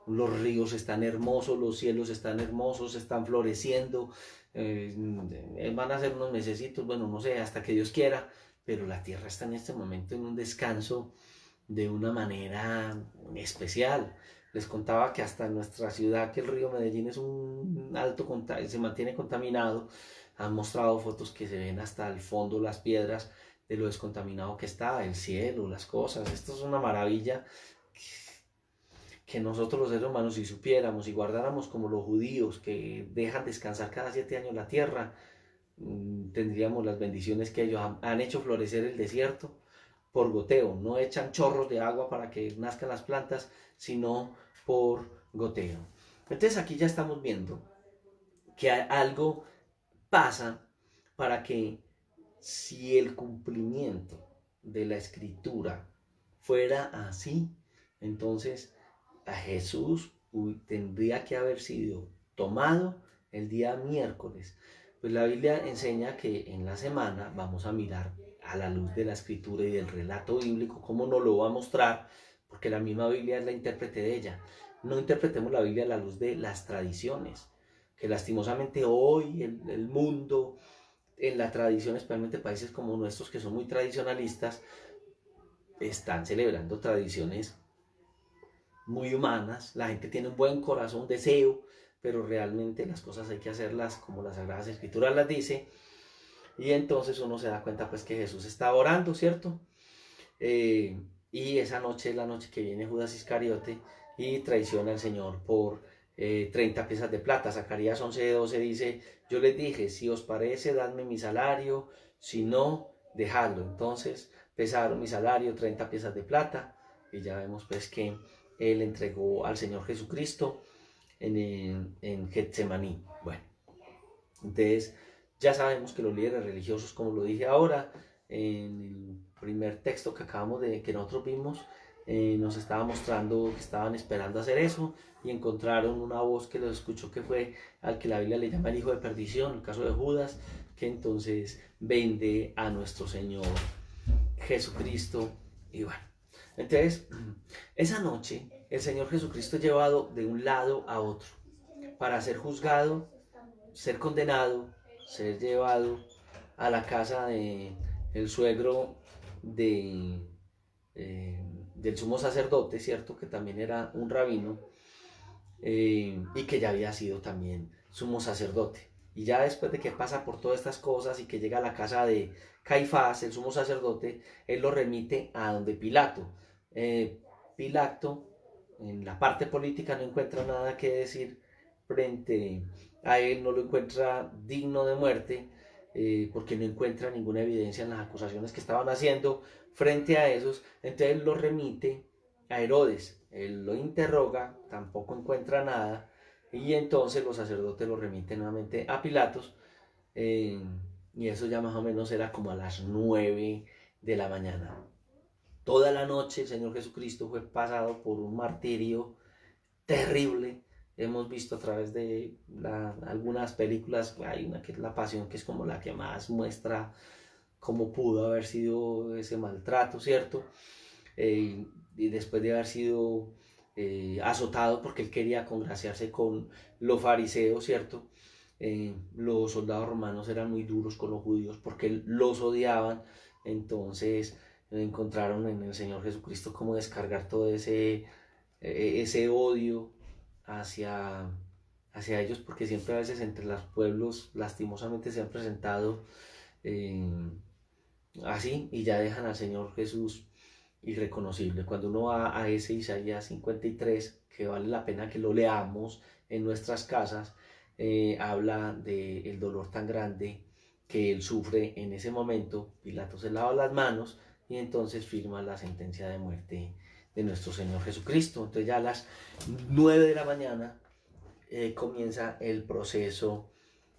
S1: los ríos están hermosos, los cielos están hermosos, están floreciendo, van a ser unos mesecitos, bueno, no sé, hasta que Dios quiera, pero la tierra está en este momento en un descanso de una manera especial. Les contaba que hasta en nuestra ciudad, que el río Medellín es un alto, se mantiene contaminado, han mostrado fotos que se ven hasta el fondo, las piedras, de lo descontaminado que está, el cielo, las cosas. Esto es una maravilla que nosotros los seres humanos, si supiéramos y guardáramos como los judíos que dejan descansar cada 7 años la tierra, tendríamos las bendiciones que ellos han hecho florecer el desierto por goteo. No echan chorros de agua para que nazcan las plantas, sino por goteo. Entonces aquí ya estamos viendo que algo pasa para que, si el cumplimiento de la escritura fuera así, entonces a Jesús tendría que haber sido tomado el día miércoles. Pues la Biblia enseña que en la semana vamos a mirar a la luz de la escritura y del relato bíblico cómo nos lo va a mostrar, porque la misma Biblia es la intérprete de ella. No interpretemos la Biblia a la luz de las tradiciones, que lastimosamente hoy el mundo, en la tradición, especialmente países como nuestros que son muy tradicionalistas, están celebrando tradiciones muy humanas. La gente tiene un buen corazón, deseo, pero realmente las cosas hay que hacerlas como las Sagradas Escrituras las dice. Y entonces uno se da cuenta pues que Jesús estaba orando, ¿cierto? Y esa noche es la noche que viene Judas Iscariote y traiciona al Señor por 30 piezas de plata. Zacarías 11:12 dice, yo les dije, si os parece, dadme mi salario, si no, dejadlo. Entonces pesaron mi salario, 30 piezas de plata, y ya vemos pues que él entregó al Señor Jesucristo en Getsemaní. Bueno, entonces ya sabemos que los líderes religiosos, como lo dije ahora, en el primer texto que que nosotros vimos, nos estaba mostrando que estaban esperando hacer eso y encontraron una voz que los escuchó, que fue al que la Biblia le llama el hijo de perdición, el caso de Judas, que entonces vende a nuestro Señor Jesucristo. Y bueno, entonces esa noche el Señor Jesucristo es llevado de un lado a otro para ser juzgado, ser condenado, ser llevado a la casa de el suegro de, del sumo sacerdote, ¿cierto? Que también era un rabino, y que ya había sido también sumo sacerdote. Y ya después de que pasa por todas estas cosas y que llega a la casa de Caifás, el sumo sacerdote, él lo remite a donde Pilato. Pilato, en la parte política, no encuentra nada que decir frente a él, no lo encuentra digno de muerte, porque no encuentra ninguna evidencia en las acusaciones que estaban haciendo frente a esos. Entonces él lo remite a Herodes. Él lo interroga, tampoco encuentra nada, y entonces los sacerdotes lo remiten nuevamente a Pilatos, eh, y eso ya más o menos era como a las 9 de la mañana. Toda la noche el Señor Jesucristo fue pasado por un martirio terrible. Hemos visto a través de algunas películas, hay una que es La Pasión, que es como la que más muestra cómo pudo haber sido ese maltrato, ¿cierto? Y después de haber sido azotado porque él quería congraciarse con los fariseos, ¿cierto? Los soldados romanos eran muy duros con los judíos porque los odiaban. Entonces encontraron en el Señor Jesucristo cómo descargar todo ese odio hacia, hacia ellos, porque siempre a veces entre los pueblos lastimosamente se han presentado eh, así y ya dejan al Señor Jesús irreconocible. Cuando uno va a ese Isaías 53, que vale la pena que lo leamos en nuestras casas, habla del dolor tan grande que él sufre en ese momento. Pilato se lava las manos y entonces firma la sentencia de muerte de nuestro Señor Jesucristo. Entonces ya a las 9 de la mañana comienza el proceso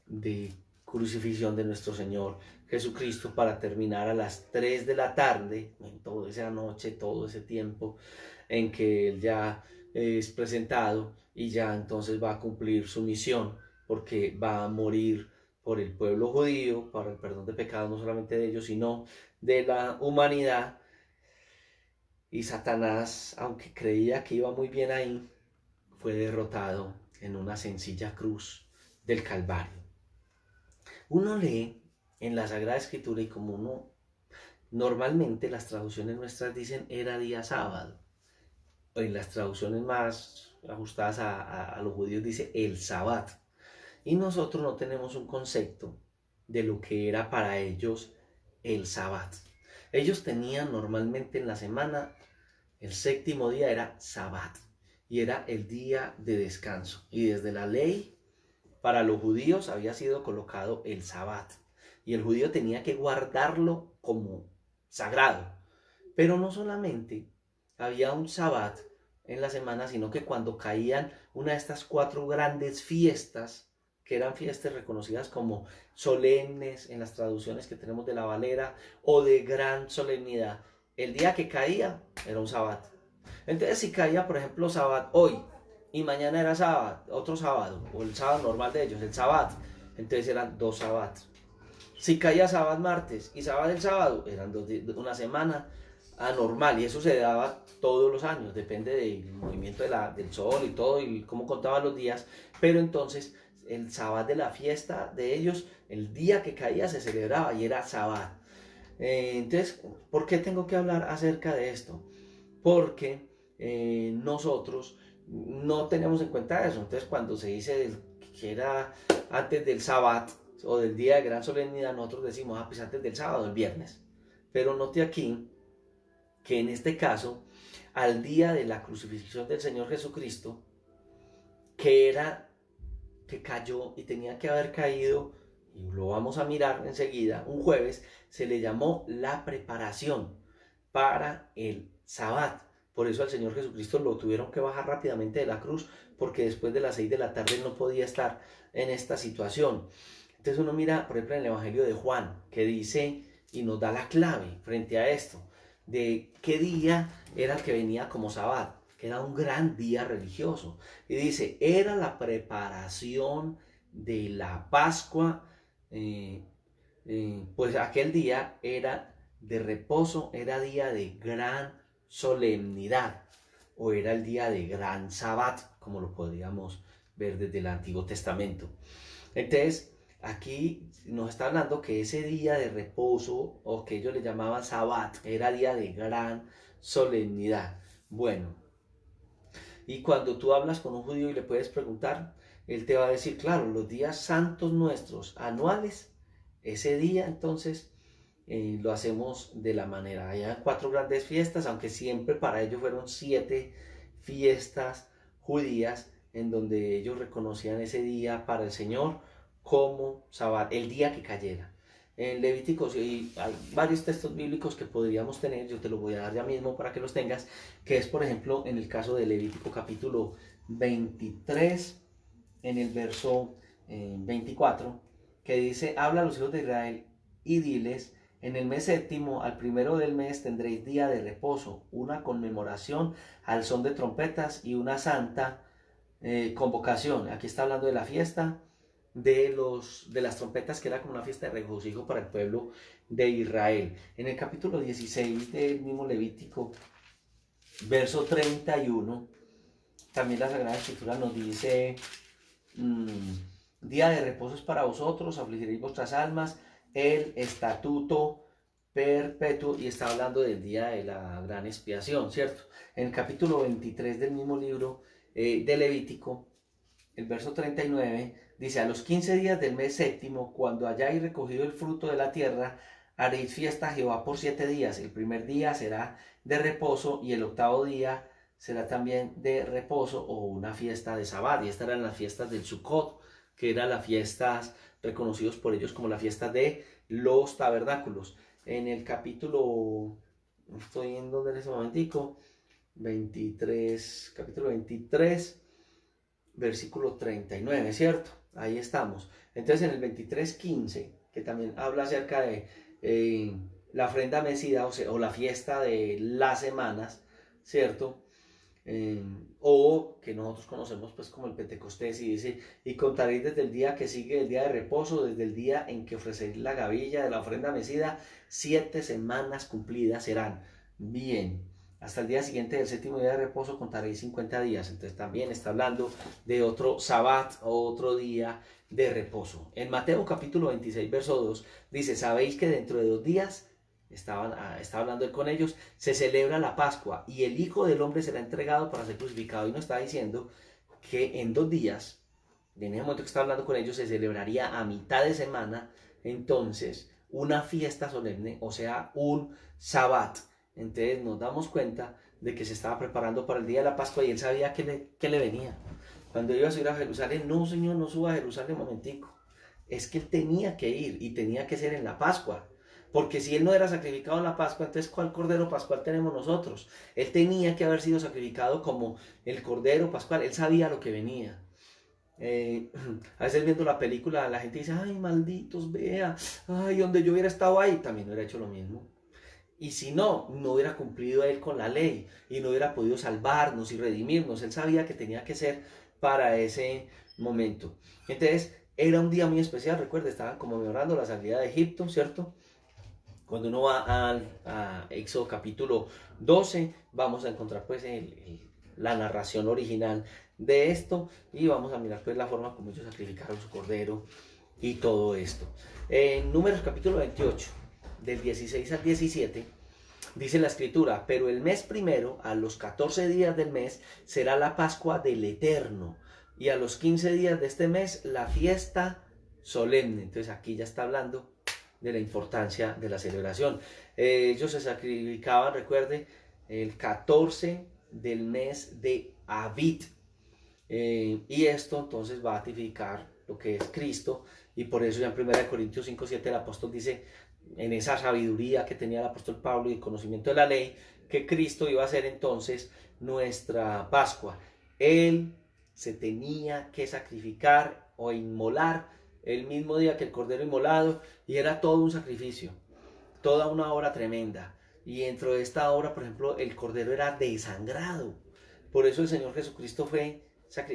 S1: de crucifixión de nuestro Señor Jesucristo para terminar a las 3 de la tarde, en toda esa noche, todo ese tiempo en que Él ya es presentado y ya entonces va a cumplir su misión porque va a morir por el pueblo judío, para el perdón de pecados no solamente de ellos, sino de la humanidad. Y Satanás, aunque creía que iba muy bien ahí, fue derrotado en una sencilla cruz del Calvario. Uno lee en la Sagrada Escritura y como uno normalmente las traducciones nuestras dicen era día sábado, o en las traducciones más ajustadas a los judíos dice el Sabbat, y nosotros no tenemos un concepto de lo que era para ellos el Sabbat. Ellos tenían normalmente en la semana el séptimo día era Sabbat y era el día de descanso, y desde la ley para los judíos había sido colocado el Sabbat y el judío tenía que guardarlo como sagrado. Pero no solamente había un Sabbat en la semana, sino que cuando caían una de estas 4 grandes fiestas, que eran fiestas reconocidas como solemnes en las traducciones que tenemos de la Valera, o de gran solemnidad, el día que caía era un Sabbat. Entonces si caía, por ejemplo, Sabbat hoy, y mañana era sábado, otro sábado, o el sábado normal de ellos, el Sabbat, entonces eran 2 Sabbats. Si caía sábado martes y sábado el sábado, eran una semana anormal, y eso se daba todos los años, depende del movimiento del sol y todo, y cómo contaban los días, pero entonces el Sabbat de la fiesta de ellos, el día que caía se celebraba y era Sabbat. Entonces, ¿por qué tengo que hablar acerca de esto? Porque nosotros no tenemos en cuenta eso. Entonces, cuando se dice que era antes del Sabbat o del día de gran solemnidad, nosotros decimos, pues antes del sábado, el viernes. Pero note aquí que en este caso, al día de la crucifixión del Señor Jesucristo, que cayó y tenía que haber caído, y lo vamos a mirar enseguida, un jueves, se le llamó la preparación para el Sabbat. Por eso al Señor Jesucristo lo tuvieron que bajar rápidamente de la cruz, porque después de las 6 de la tarde no podía estar en esta situación. Entonces uno mira, por ejemplo, en el Evangelio de Juan, que dice y nos da la clave frente a esto, de qué día era el que venía como Sabbat, que era un gran día religioso. Y dice, era la preparación de la Pascua, pues aquel día era de reposo, era día de gran solemnidad, o era el día de gran Sabbat, como lo podríamos ver desde el Antiguo Testamento. Entonces, aquí nos está hablando que ese día de reposo, o que ellos le llamaban Sabbat, era día de gran solemnidad. Bueno, y cuando tú hablas con un judío y le puedes preguntar, él te va a decir, claro, los días santos nuestros anuales, ese día entonces lo hacemos de la manera. Hay 4 grandes fiestas, aunque siempre para ellos fueron 7 fiestas judías en donde ellos reconocían ese día para el Señor como Sabbat, el día que cayera. En Levíticos, y hay varios textos bíblicos que podríamos tener, yo te los voy a dar ya mismo para que los tengas, que es por ejemplo en el caso de Levítico capítulo 23, en el verso 24, que dice, habla a los hijos de Israel y diles, en el mes séptimo, al primero del mes, tendréis día de reposo, una conmemoración al son de trompetas y una santa convocación. Aquí está hablando de la fiesta de las trompetas, que era como una fiesta de regocijo para el pueblo de Israel. En el capítulo 16 del mismo Levítico, verso 31, también la Sagrada Escritura nos dice, día de reposo es para vosotros, afligiréis vuestras almas, el estatuto perpetuo, y está hablando del día de la gran expiación, ¿cierto? En el capítulo 23 del mismo libro, de Levítico, el verso 39, dice: a los 15 días del mes séptimo, cuando hayáis recogido el fruto de la tierra, haréis fiesta a Jehová por 7 días. El primer día será de reposo y el octavo día será también de reposo, o una fiesta de Sabbat. Y estas eran las fiestas del Sukkot, que eran las fiestas reconocidos por ellos como la fiesta de los tabernáculos. En el capítulo, estoy en donde en ese momentico, 23, capítulo 23, versículo 39, ¿cierto? Ahí estamos. Entonces en el 23:15, que también habla acerca de la ofrenda mecida, o la fiesta de las semanas, ¿cierto? O que nosotros conocemos pues como el Pentecostés, y dice: y contaréis desde el día que sigue el día de reposo, desde el día en que ofreceréis la gavilla de la ofrenda mecida, 7 semanas cumplidas serán. Bien, hasta el día siguiente del séptimo día de reposo contaréis 50 días. Entonces también está hablando de otro Sabbat, o otro día de reposo. En Mateo capítulo 26, verso 2, dice: sabéis que dentro de 2 días, estaba hablando él con ellos, se celebra la Pascua, y el Hijo del Hombre será entregado para ser crucificado. Y nos está diciendo que en 2 días, en ese momento que está hablando con ellos, se celebraría a mitad de semana, entonces, una fiesta solemne, o sea, un Sabbat. Entonces nos damos cuenta de que se estaba preparando para el día de la Pascua, y él sabía que le venía. Cuando iba a subir a Jerusalén: no, Señor, no suba a Jerusalén, un momentico. Es que él tenía que ir, y tenía que ser en la Pascua. Porque si él no era sacrificado en la Pascua, entonces ¿cuál cordero pascual tenemos nosotros? Él tenía que haber sido sacrificado como el cordero pascual. Él sabía lo que venía. A veces viendo la película la gente dice: ay, malditos, vea, ay, donde yo hubiera estado ahí, también hubiera hecho lo mismo. Y si no, no hubiera cumplido él con la ley, y no hubiera podido salvarnos y redimirnos. Él sabía que tenía que ser para ese momento. Entonces, era un día muy especial. Recuerda, estaban conmemorando la salida de Egipto, ¿cierto? Cuando uno va a Éxodo capítulo 12, vamos a encontrar pues la narración original de esto, y vamos a mirar pues la forma como ellos sacrificaron su cordero y todo esto. En Números capítulo 28, del 16 al 17, dice la escritura: pero el mes primero, a los 14 días del mes, será la Pascua del Eterno, y a los 15 días de este mes la fiesta solemne. Entonces aquí ya está hablando de la importancia de la celebración. Ellos se sacrificaban, recuerde, el 14 del mes de Abit. Y esto entonces va a tipificar lo que es Cristo, y por eso ya en 1 Corintios 5:7 el apóstol dice, en esa sabiduría que tenía el apóstol Pablo y el conocimiento de la ley, que Cristo iba a ser entonces nuestra Pascua. Él se tenía que sacrificar o inmolar el mismo día que el cordero inmolado, y era todo un sacrificio, toda una obra tremenda. Y dentro de esta obra, por ejemplo, el cordero era desangrado. Por eso el Señor Jesucristo fue,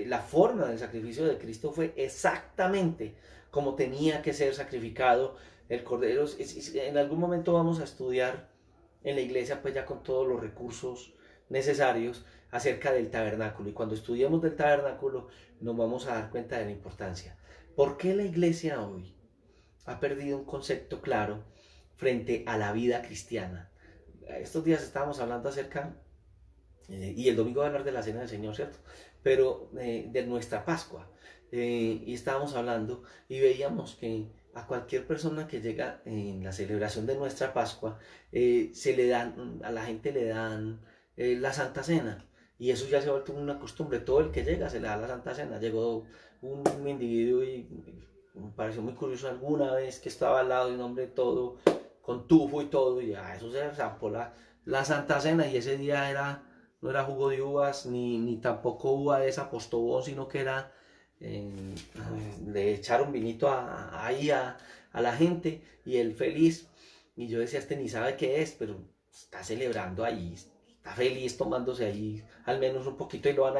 S1: la forma del sacrificio de Cristo fue exactamente como tenía que ser sacrificado el cordero. En algún momento vamos a estudiar en la iglesia, pues ya con todos los recursos necesarios, acerca del tabernáculo. Y cuando estudiemos del tabernáculo, nos vamos a dar cuenta de la importancia. ¿Por qué la iglesia hoy ha perdido un concepto claro frente a la vida cristiana? Estos días estábamos hablando acerca, y el domingo va a hablar de la Cena del Señor, ¿cierto? Pero de nuestra Pascua. Y estábamos hablando y veíamos que a cualquier persona que llega en la celebración de nuestra Pascua, a la gente le dan la Santa Cena. Y eso ya se ha vuelto una costumbre. Todo el que llega se le da la Santa Cena. Llegó un individuo y me pareció muy curioso alguna vez que estaba al lado de un hombre todo con tufo y todo, y a eso se zampó la Santa Cena. Y ese día no era jugo de uvas, ni tampoco uva de esa postobón, sino que era, le echaron vinito ahí a la gente, y él feliz. Y yo decía: este ni sabe qué es, pero está celebrando ahí, está feliz tomándose ahí al menos un poquito, y lo van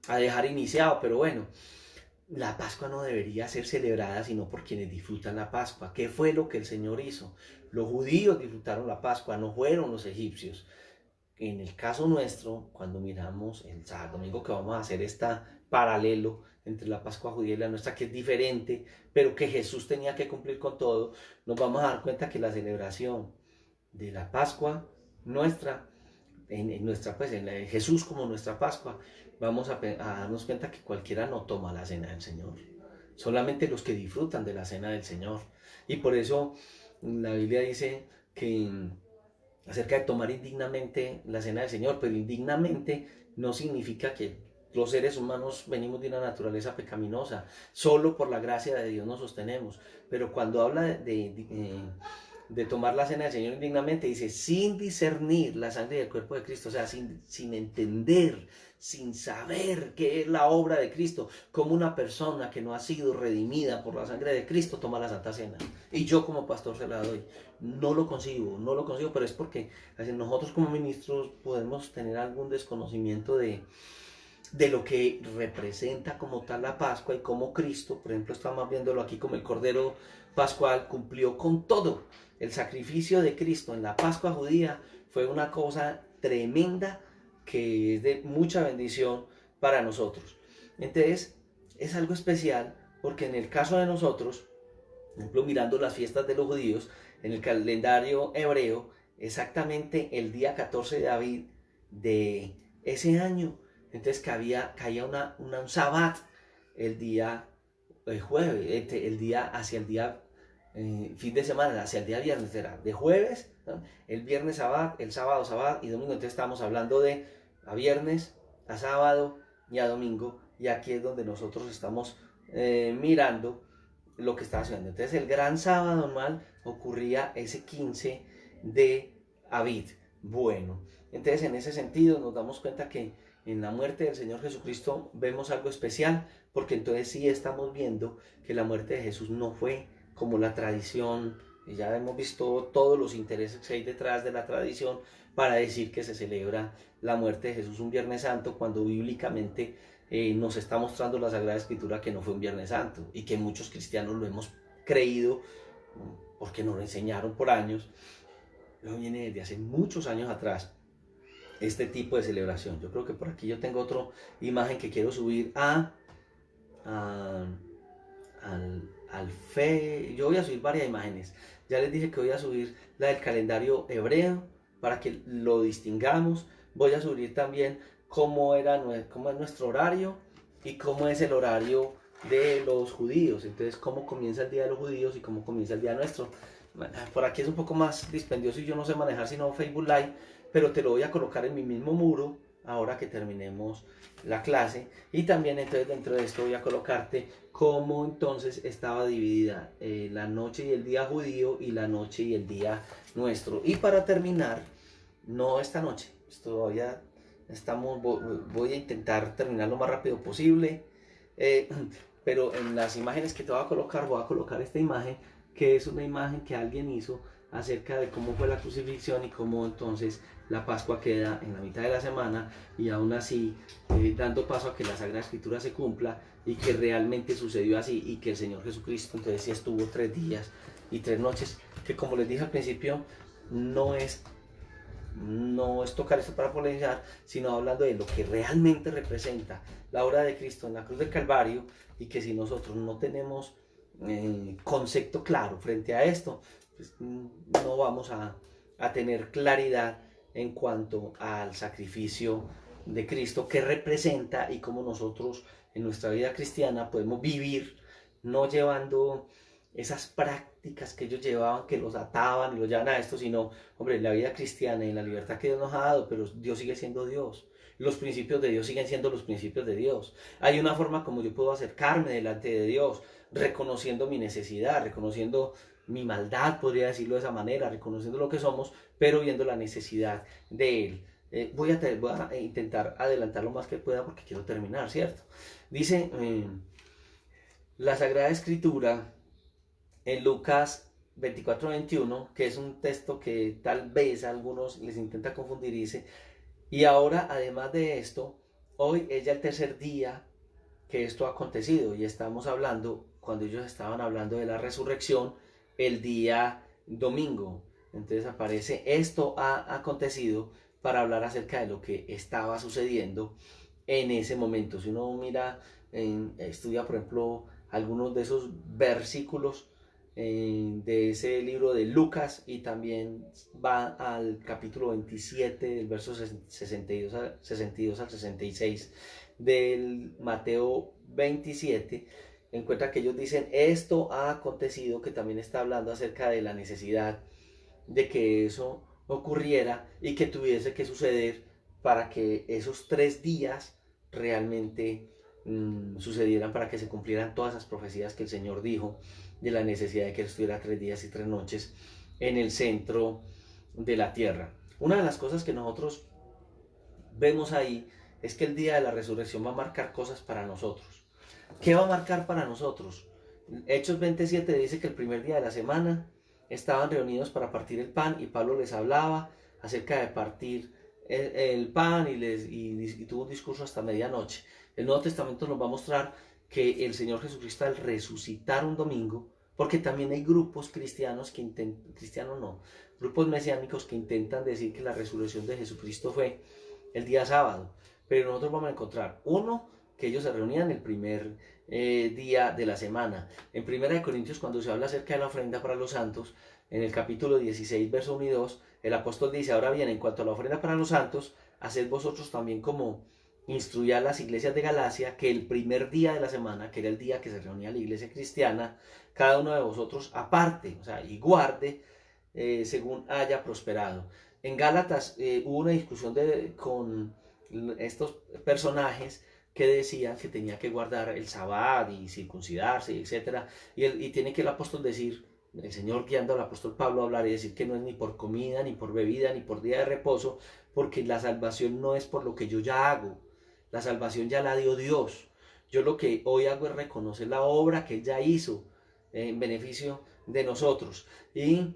S1: a dejar iniciado. Pero bueno, la Pascua no debería ser celebrada sino por quienes disfrutan la Pascua. ¿Qué fue lo que el Señor hizo? Los judíos disfrutaron la Pascua, no fueron los egipcios. En el caso nuestro, cuando miramos el domingo que vamos a hacer este paralelo entre la Pascua judía y la nuestra, que es diferente, pero que Jesús tenía que cumplir con todo, nos vamos a dar cuenta que la celebración de la Pascua nuestra en nuestra, pues, en Jesús como nuestra Pascua, vamos a darnos cuenta que cualquiera no toma la cena del Señor, solamente los que disfrutan de la cena del Señor. Y por eso la Biblia dice que acerca de tomar indignamente la cena del Señor, pero indignamente no significa que los seres humanos venimos de una naturaleza pecaminosa, solo por la gracia de Dios nos sostenemos. Pero cuando habla de tomar la cena del Señor indignamente, dice, sin discernir la sangre del cuerpo de Cristo, o sea, sin entender, sin saber qué es la obra de Cristo, como una persona que no ha sido redimida por la sangre de Cristo toma la Santa Cena. Y yo como pastor se la doy. No lo consigo, pero es porque nosotros como ministros podemos tener algún desconocimiento de lo que representa como tal la Pascua y cómo Cristo, por ejemplo, estamos viéndolo aquí como el Cordero Pascual, cumplió con todo. El sacrificio de Cristo en la Pascua judía fue una cosa tremenda que es de mucha bendición para nosotros. Entonces, es algo especial porque en el caso de nosotros, por ejemplo, mirando las fiestas de los judíos, en el calendario hebreo, exactamente el día 14 de Aviv de ese año, entonces caía un sabbat el día jueves, el día hacia el día fin de semana, hacia el día viernes, era de jueves, ¿no? El viernes sabbat, el sábado sabbat y domingo, entonces estamos hablando de a viernes, a sábado y a domingo, y aquí es donde nosotros estamos mirando lo que está haciendo. Entonces el gran sábado anual ocurría ese 15 de Aviv. Bueno, entonces en ese sentido nos damos cuenta que en la muerte del Señor Jesucristo vemos algo especial, porque entonces sí estamos viendo que la muerte de Jesús no fue como la tradición, y ya hemos visto todos los intereses que hay detrás de la tradición para decir que se celebra la muerte de Jesús un Viernes Santo, cuando bíblicamente nos está mostrando la Sagrada Escritura que no fue un Viernes Santo, y que muchos cristianos lo hemos creído porque nos lo enseñaron por años. Eso viene desde hace muchos años atrás, este tipo de celebración. Yo creo que por aquí yo tengo otra imagen que quiero subir al fe. Yo voy a subir varias imágenes. Ya les dije que voy a subir la del calendario hebreo para que lo distingamos. Voy a subir también cómo es nuestro horario y cómo es el horario de los judíos. Entonces, cómo comienza el día de los judíos y cómo comienza el día nuestro. Bueno, por aquí es un poco más dispendioso y yo no sé manejar sino Facebook Live, pero te lo voy a colocar en mi mismo muro ahora que terminemos la clase. Y también entonces dentro de esto voy a colocarte cómo entonces estaba dividida la noche y el día judío y la noche y el día nuestro. Y para terminar, no esta noche, todavía voy a intentar terminar lo más rápido posible, pero en las imágenes que te voy a colocar esta imagen, que es una imagen que alguien hizo acerca de cómo fue la crucifixión y cómo entonces la Pascua queda en la mitad de la semana, y aún así dando paso a que la Sagrada Escritura se cumpla y que realmente sucedió así, y que el Señor Jesucristo entonces sí estuvo 3 días y 3 noches, que como les dije al principio, no es tocar esto para polemizar, sino hablando de lo que realmente representa la obra de Cristo en la cruz del Calvario, y que si nosotros no tenemos concepto claro frente a esto, pues no vamos a tener claridad en cuanto al sacrificio de Cristo que representa, y cómo nosotros en nuestra vida cristiana podemos vivir no llevando esas prácticas que ellos llevaban, que los ataban y los llevan a esto, sino, hombre, la vida cristiana y la libertad que Dios nos ha dado, pero Dios sigue siendo Dios. Los principios de Dios siguen siendo los principios de Dios. Hay una forma como yo puedo acercarme delante de Dios, reconociendo mi necesidad, reconociendo mi maldad, podría decirlo de esa manera, reconociendo lo que somos, pero viendo la necesidad de Él. Voy a intentar adelantar lo más que pueda porque quiero terminar, ¿cierto? Dice la Sagrada Escritura en Lucas 24:21, que es un texto que tal vez a algunos les intenta confundir, dice: y ahora, además de esto, hoy es ya el tercer día que esto ha acontecido, y estamos hablando, cuando ellos estaban hablando de la resurrección, el día domingo. Entonces aparece esto ha acontecido para hablar acerca de lo que estaba sucediendo en ese momento. Si uno mira, estudia por ejemplo algunos de esos versículos de ese libro de Lucas, y también va al capítulo 27, del verso 62 al 66 del Mateo 27, encuentra que ellos dicen, esto ha acontecido, que también está hablando acerca de la necesidad de que eso ocurriera y que tuviese que suceder para que esos 3 días realmente sucedieran, para que se cumplieran todas esas profecías que el Señor dijo de la necesidad de que Él estuviera 3 días y 3 noches en el centro de la tierra. Una de las cosas que nosotros vemos ahí es que el día de la resurrección va a marcar cosas para nosotros. ¿Qué va a marcar para nosotros? Hechos 27 dice que el primer día de la semana estaban reunidos para partir el pan, y Pablo les hablaba acerca de partir el pan, y tuvo un discurso hasta medianoche. El Nuevo Testamento nos va a mostrar que el Señor Jesucristo, al resucitar un domingo, porque también hay grupos cristianos que grupos mesiánicos que intentan decir que la resurrección de Jesucristo fue el día sábado, pero nosotros vamos a encontrar uno, que ellos se reunían el primer día de la semana. En 1 Corintios, cuando se habla acerca de la ofrenda para los santos, en el capítulo 16, verso 1 y 2, el apóstol dice, ahora bien, en cuanto a la ofrenda para los santos, haced vosotros también como instruía a las iglesias de Galacia, que el primer día de la semana, que era el día que se reunía la iglesia cristiana, cada uno de vosotros aparte, o sea, y guarde según haya prosperado. En Gálatas hubo una discusión con estos personajes que decían que tenía que guardar el sabbat y circuncidarse, etc. Y tiene que el apóstol decir, el Señor guiando al apóstol Pablo a hablar y decir que no es ni por comida, ni por bebida, ni por día de reposo, porque la salvación no es por lo que yo ya hago, la salvación ya la dio Dios. Yo lo que hoy hago es reconocer la obra que Él ya hizo en beneficio de nosotros. Y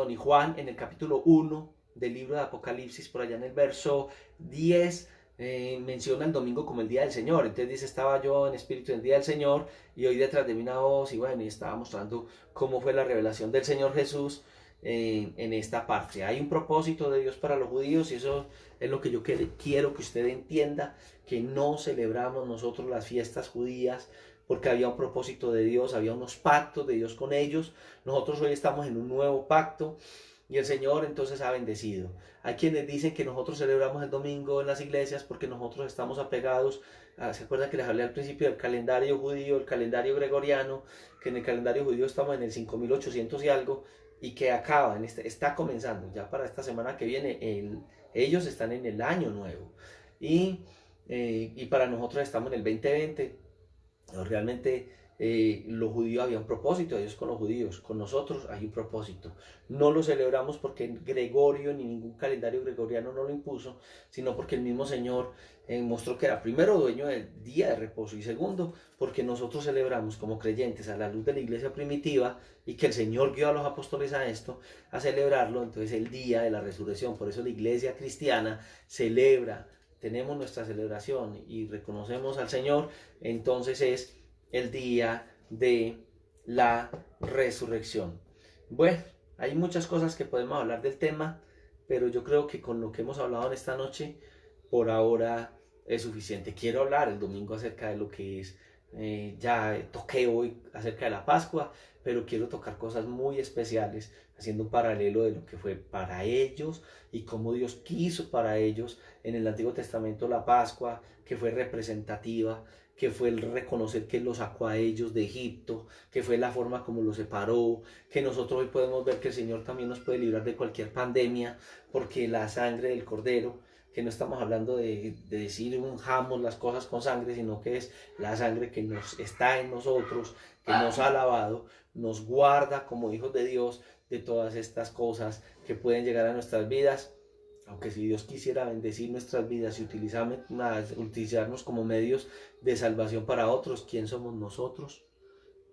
S1: y Juan, en el capítulo 1 del libro de Apocalipsis, por allá en el verso 10, menciona el domingo como el día del Señor. Entonces dice, estaba yo en espíritu en el día del Señor, y oí detrás de mí una voz, y bueno, y estaba mostrando cómo fue la revelación del Señor Jesús en esta parte. Hay un propósito de Dios para los judíos, y eso es lo que yo quiero que usted entienda, que no celebramos nosotros las fiestas judías porque había un propósito de Dios, había unos pactos de Dios con ellos. Nosotros hoy estamos en un nuevo pacto, y el Señor entonces ha bendecido. Hay quienes dicen que nosotros celebramos el domingo en las iglesias porque nosotros estamos apegados, ¿se acuerdan que les hablé al principio del calendario judío, el calendario gregoriano? Que en el calendario judío estamos en el 5800 y algo, y que acaba, está comenzando, ya para esta semana que viene, ellos están en el año nuevo. Y para nosotros estamos en el 2020. Realmente los judíos había un propósito, Dios con los judíos, con nosotros hay un propósito. No lo celebramos porque Gregorio ni ningún calendario gregoriano no lo impuso, sino porque el mismo Señor mostró que era primero dueño del día de reposo, y segundo porque nosotros celebramos como creyentes a la luz de la iglesia primitiva, y que el Señor guió a los apóstoles a esto, a celebrarlo. Entonces el día de la resurrección, por eso la iglesia cristiana celebra, tenemos nuestra celebración y reconocemos al Señor. Entonces es el día de la resurrección. Bueno, hay muchas cosas que podemos hablar del tema, pero yo creo que con lo que hemos hablado en esta noche, por ahora es suficiente. Quiero hablar el domingo acerca de lo que es, ya toqué hoy acerca de la Pascua, pero quiero tocar cosas muy especiales, haciendo un paralelo de lo que fue para ellos y cómo Dios quiso para ellos en el Antiguo Testamento la Pascua, que fue representativa, que fue el reconocer que los sacó a ellos de Egipto, que fue la forma como los separó, que nosotros hoy podemos ver que el Señor también nos puede librar de cualquier pandemia, porque la sangre del Cordero, que no estamos hablando de decir unjamos las cosas con sangre, sino que es la sangre que está en nosotros, que nos ha lavado, nos guarda como hijos de Dios de todas estas cosas que pueden llegar a nuestras vidas. Aunque si Dios quisiera bendecir nuestras vidas y utilizarnos como medios de salvación para otros, ¿quién somos nosotros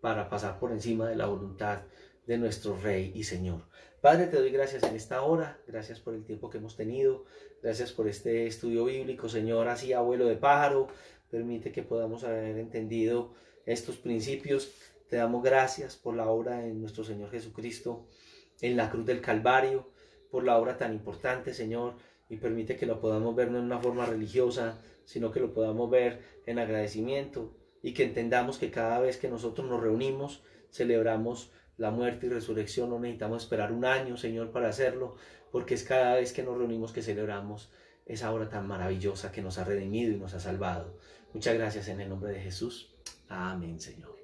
S1: para pasar por encima de la voluntad de nuestro Rey y Señor? Padre, te doy gracias en esta hora, gracias por el tiempo que hemos tenido, gracias por este estudio bíblico, Señor, así abuelo de pájaro, permite que podamos haber entendido estos principios. Te damos gracias por la obra de nuestro Señor Jesucristo en la cruz del Calvario, por la obra tan importante, Señor, y permite que lo podamos ver no en una forma religiosa, sino que lo podamos ver en agradecimiento, y que entendamos que cada vez que nosotros nos reunimos, celebramos la muerte y resurrección. No necesitamos esperar un año, Señor, para hacerlo, porque es cada vez que nos reunimos que celebramos esa obra tan maravillosa que nos ha redimido y nos ha salvado. Muchas gracias en el nombre de Jesús. Amén, Señor.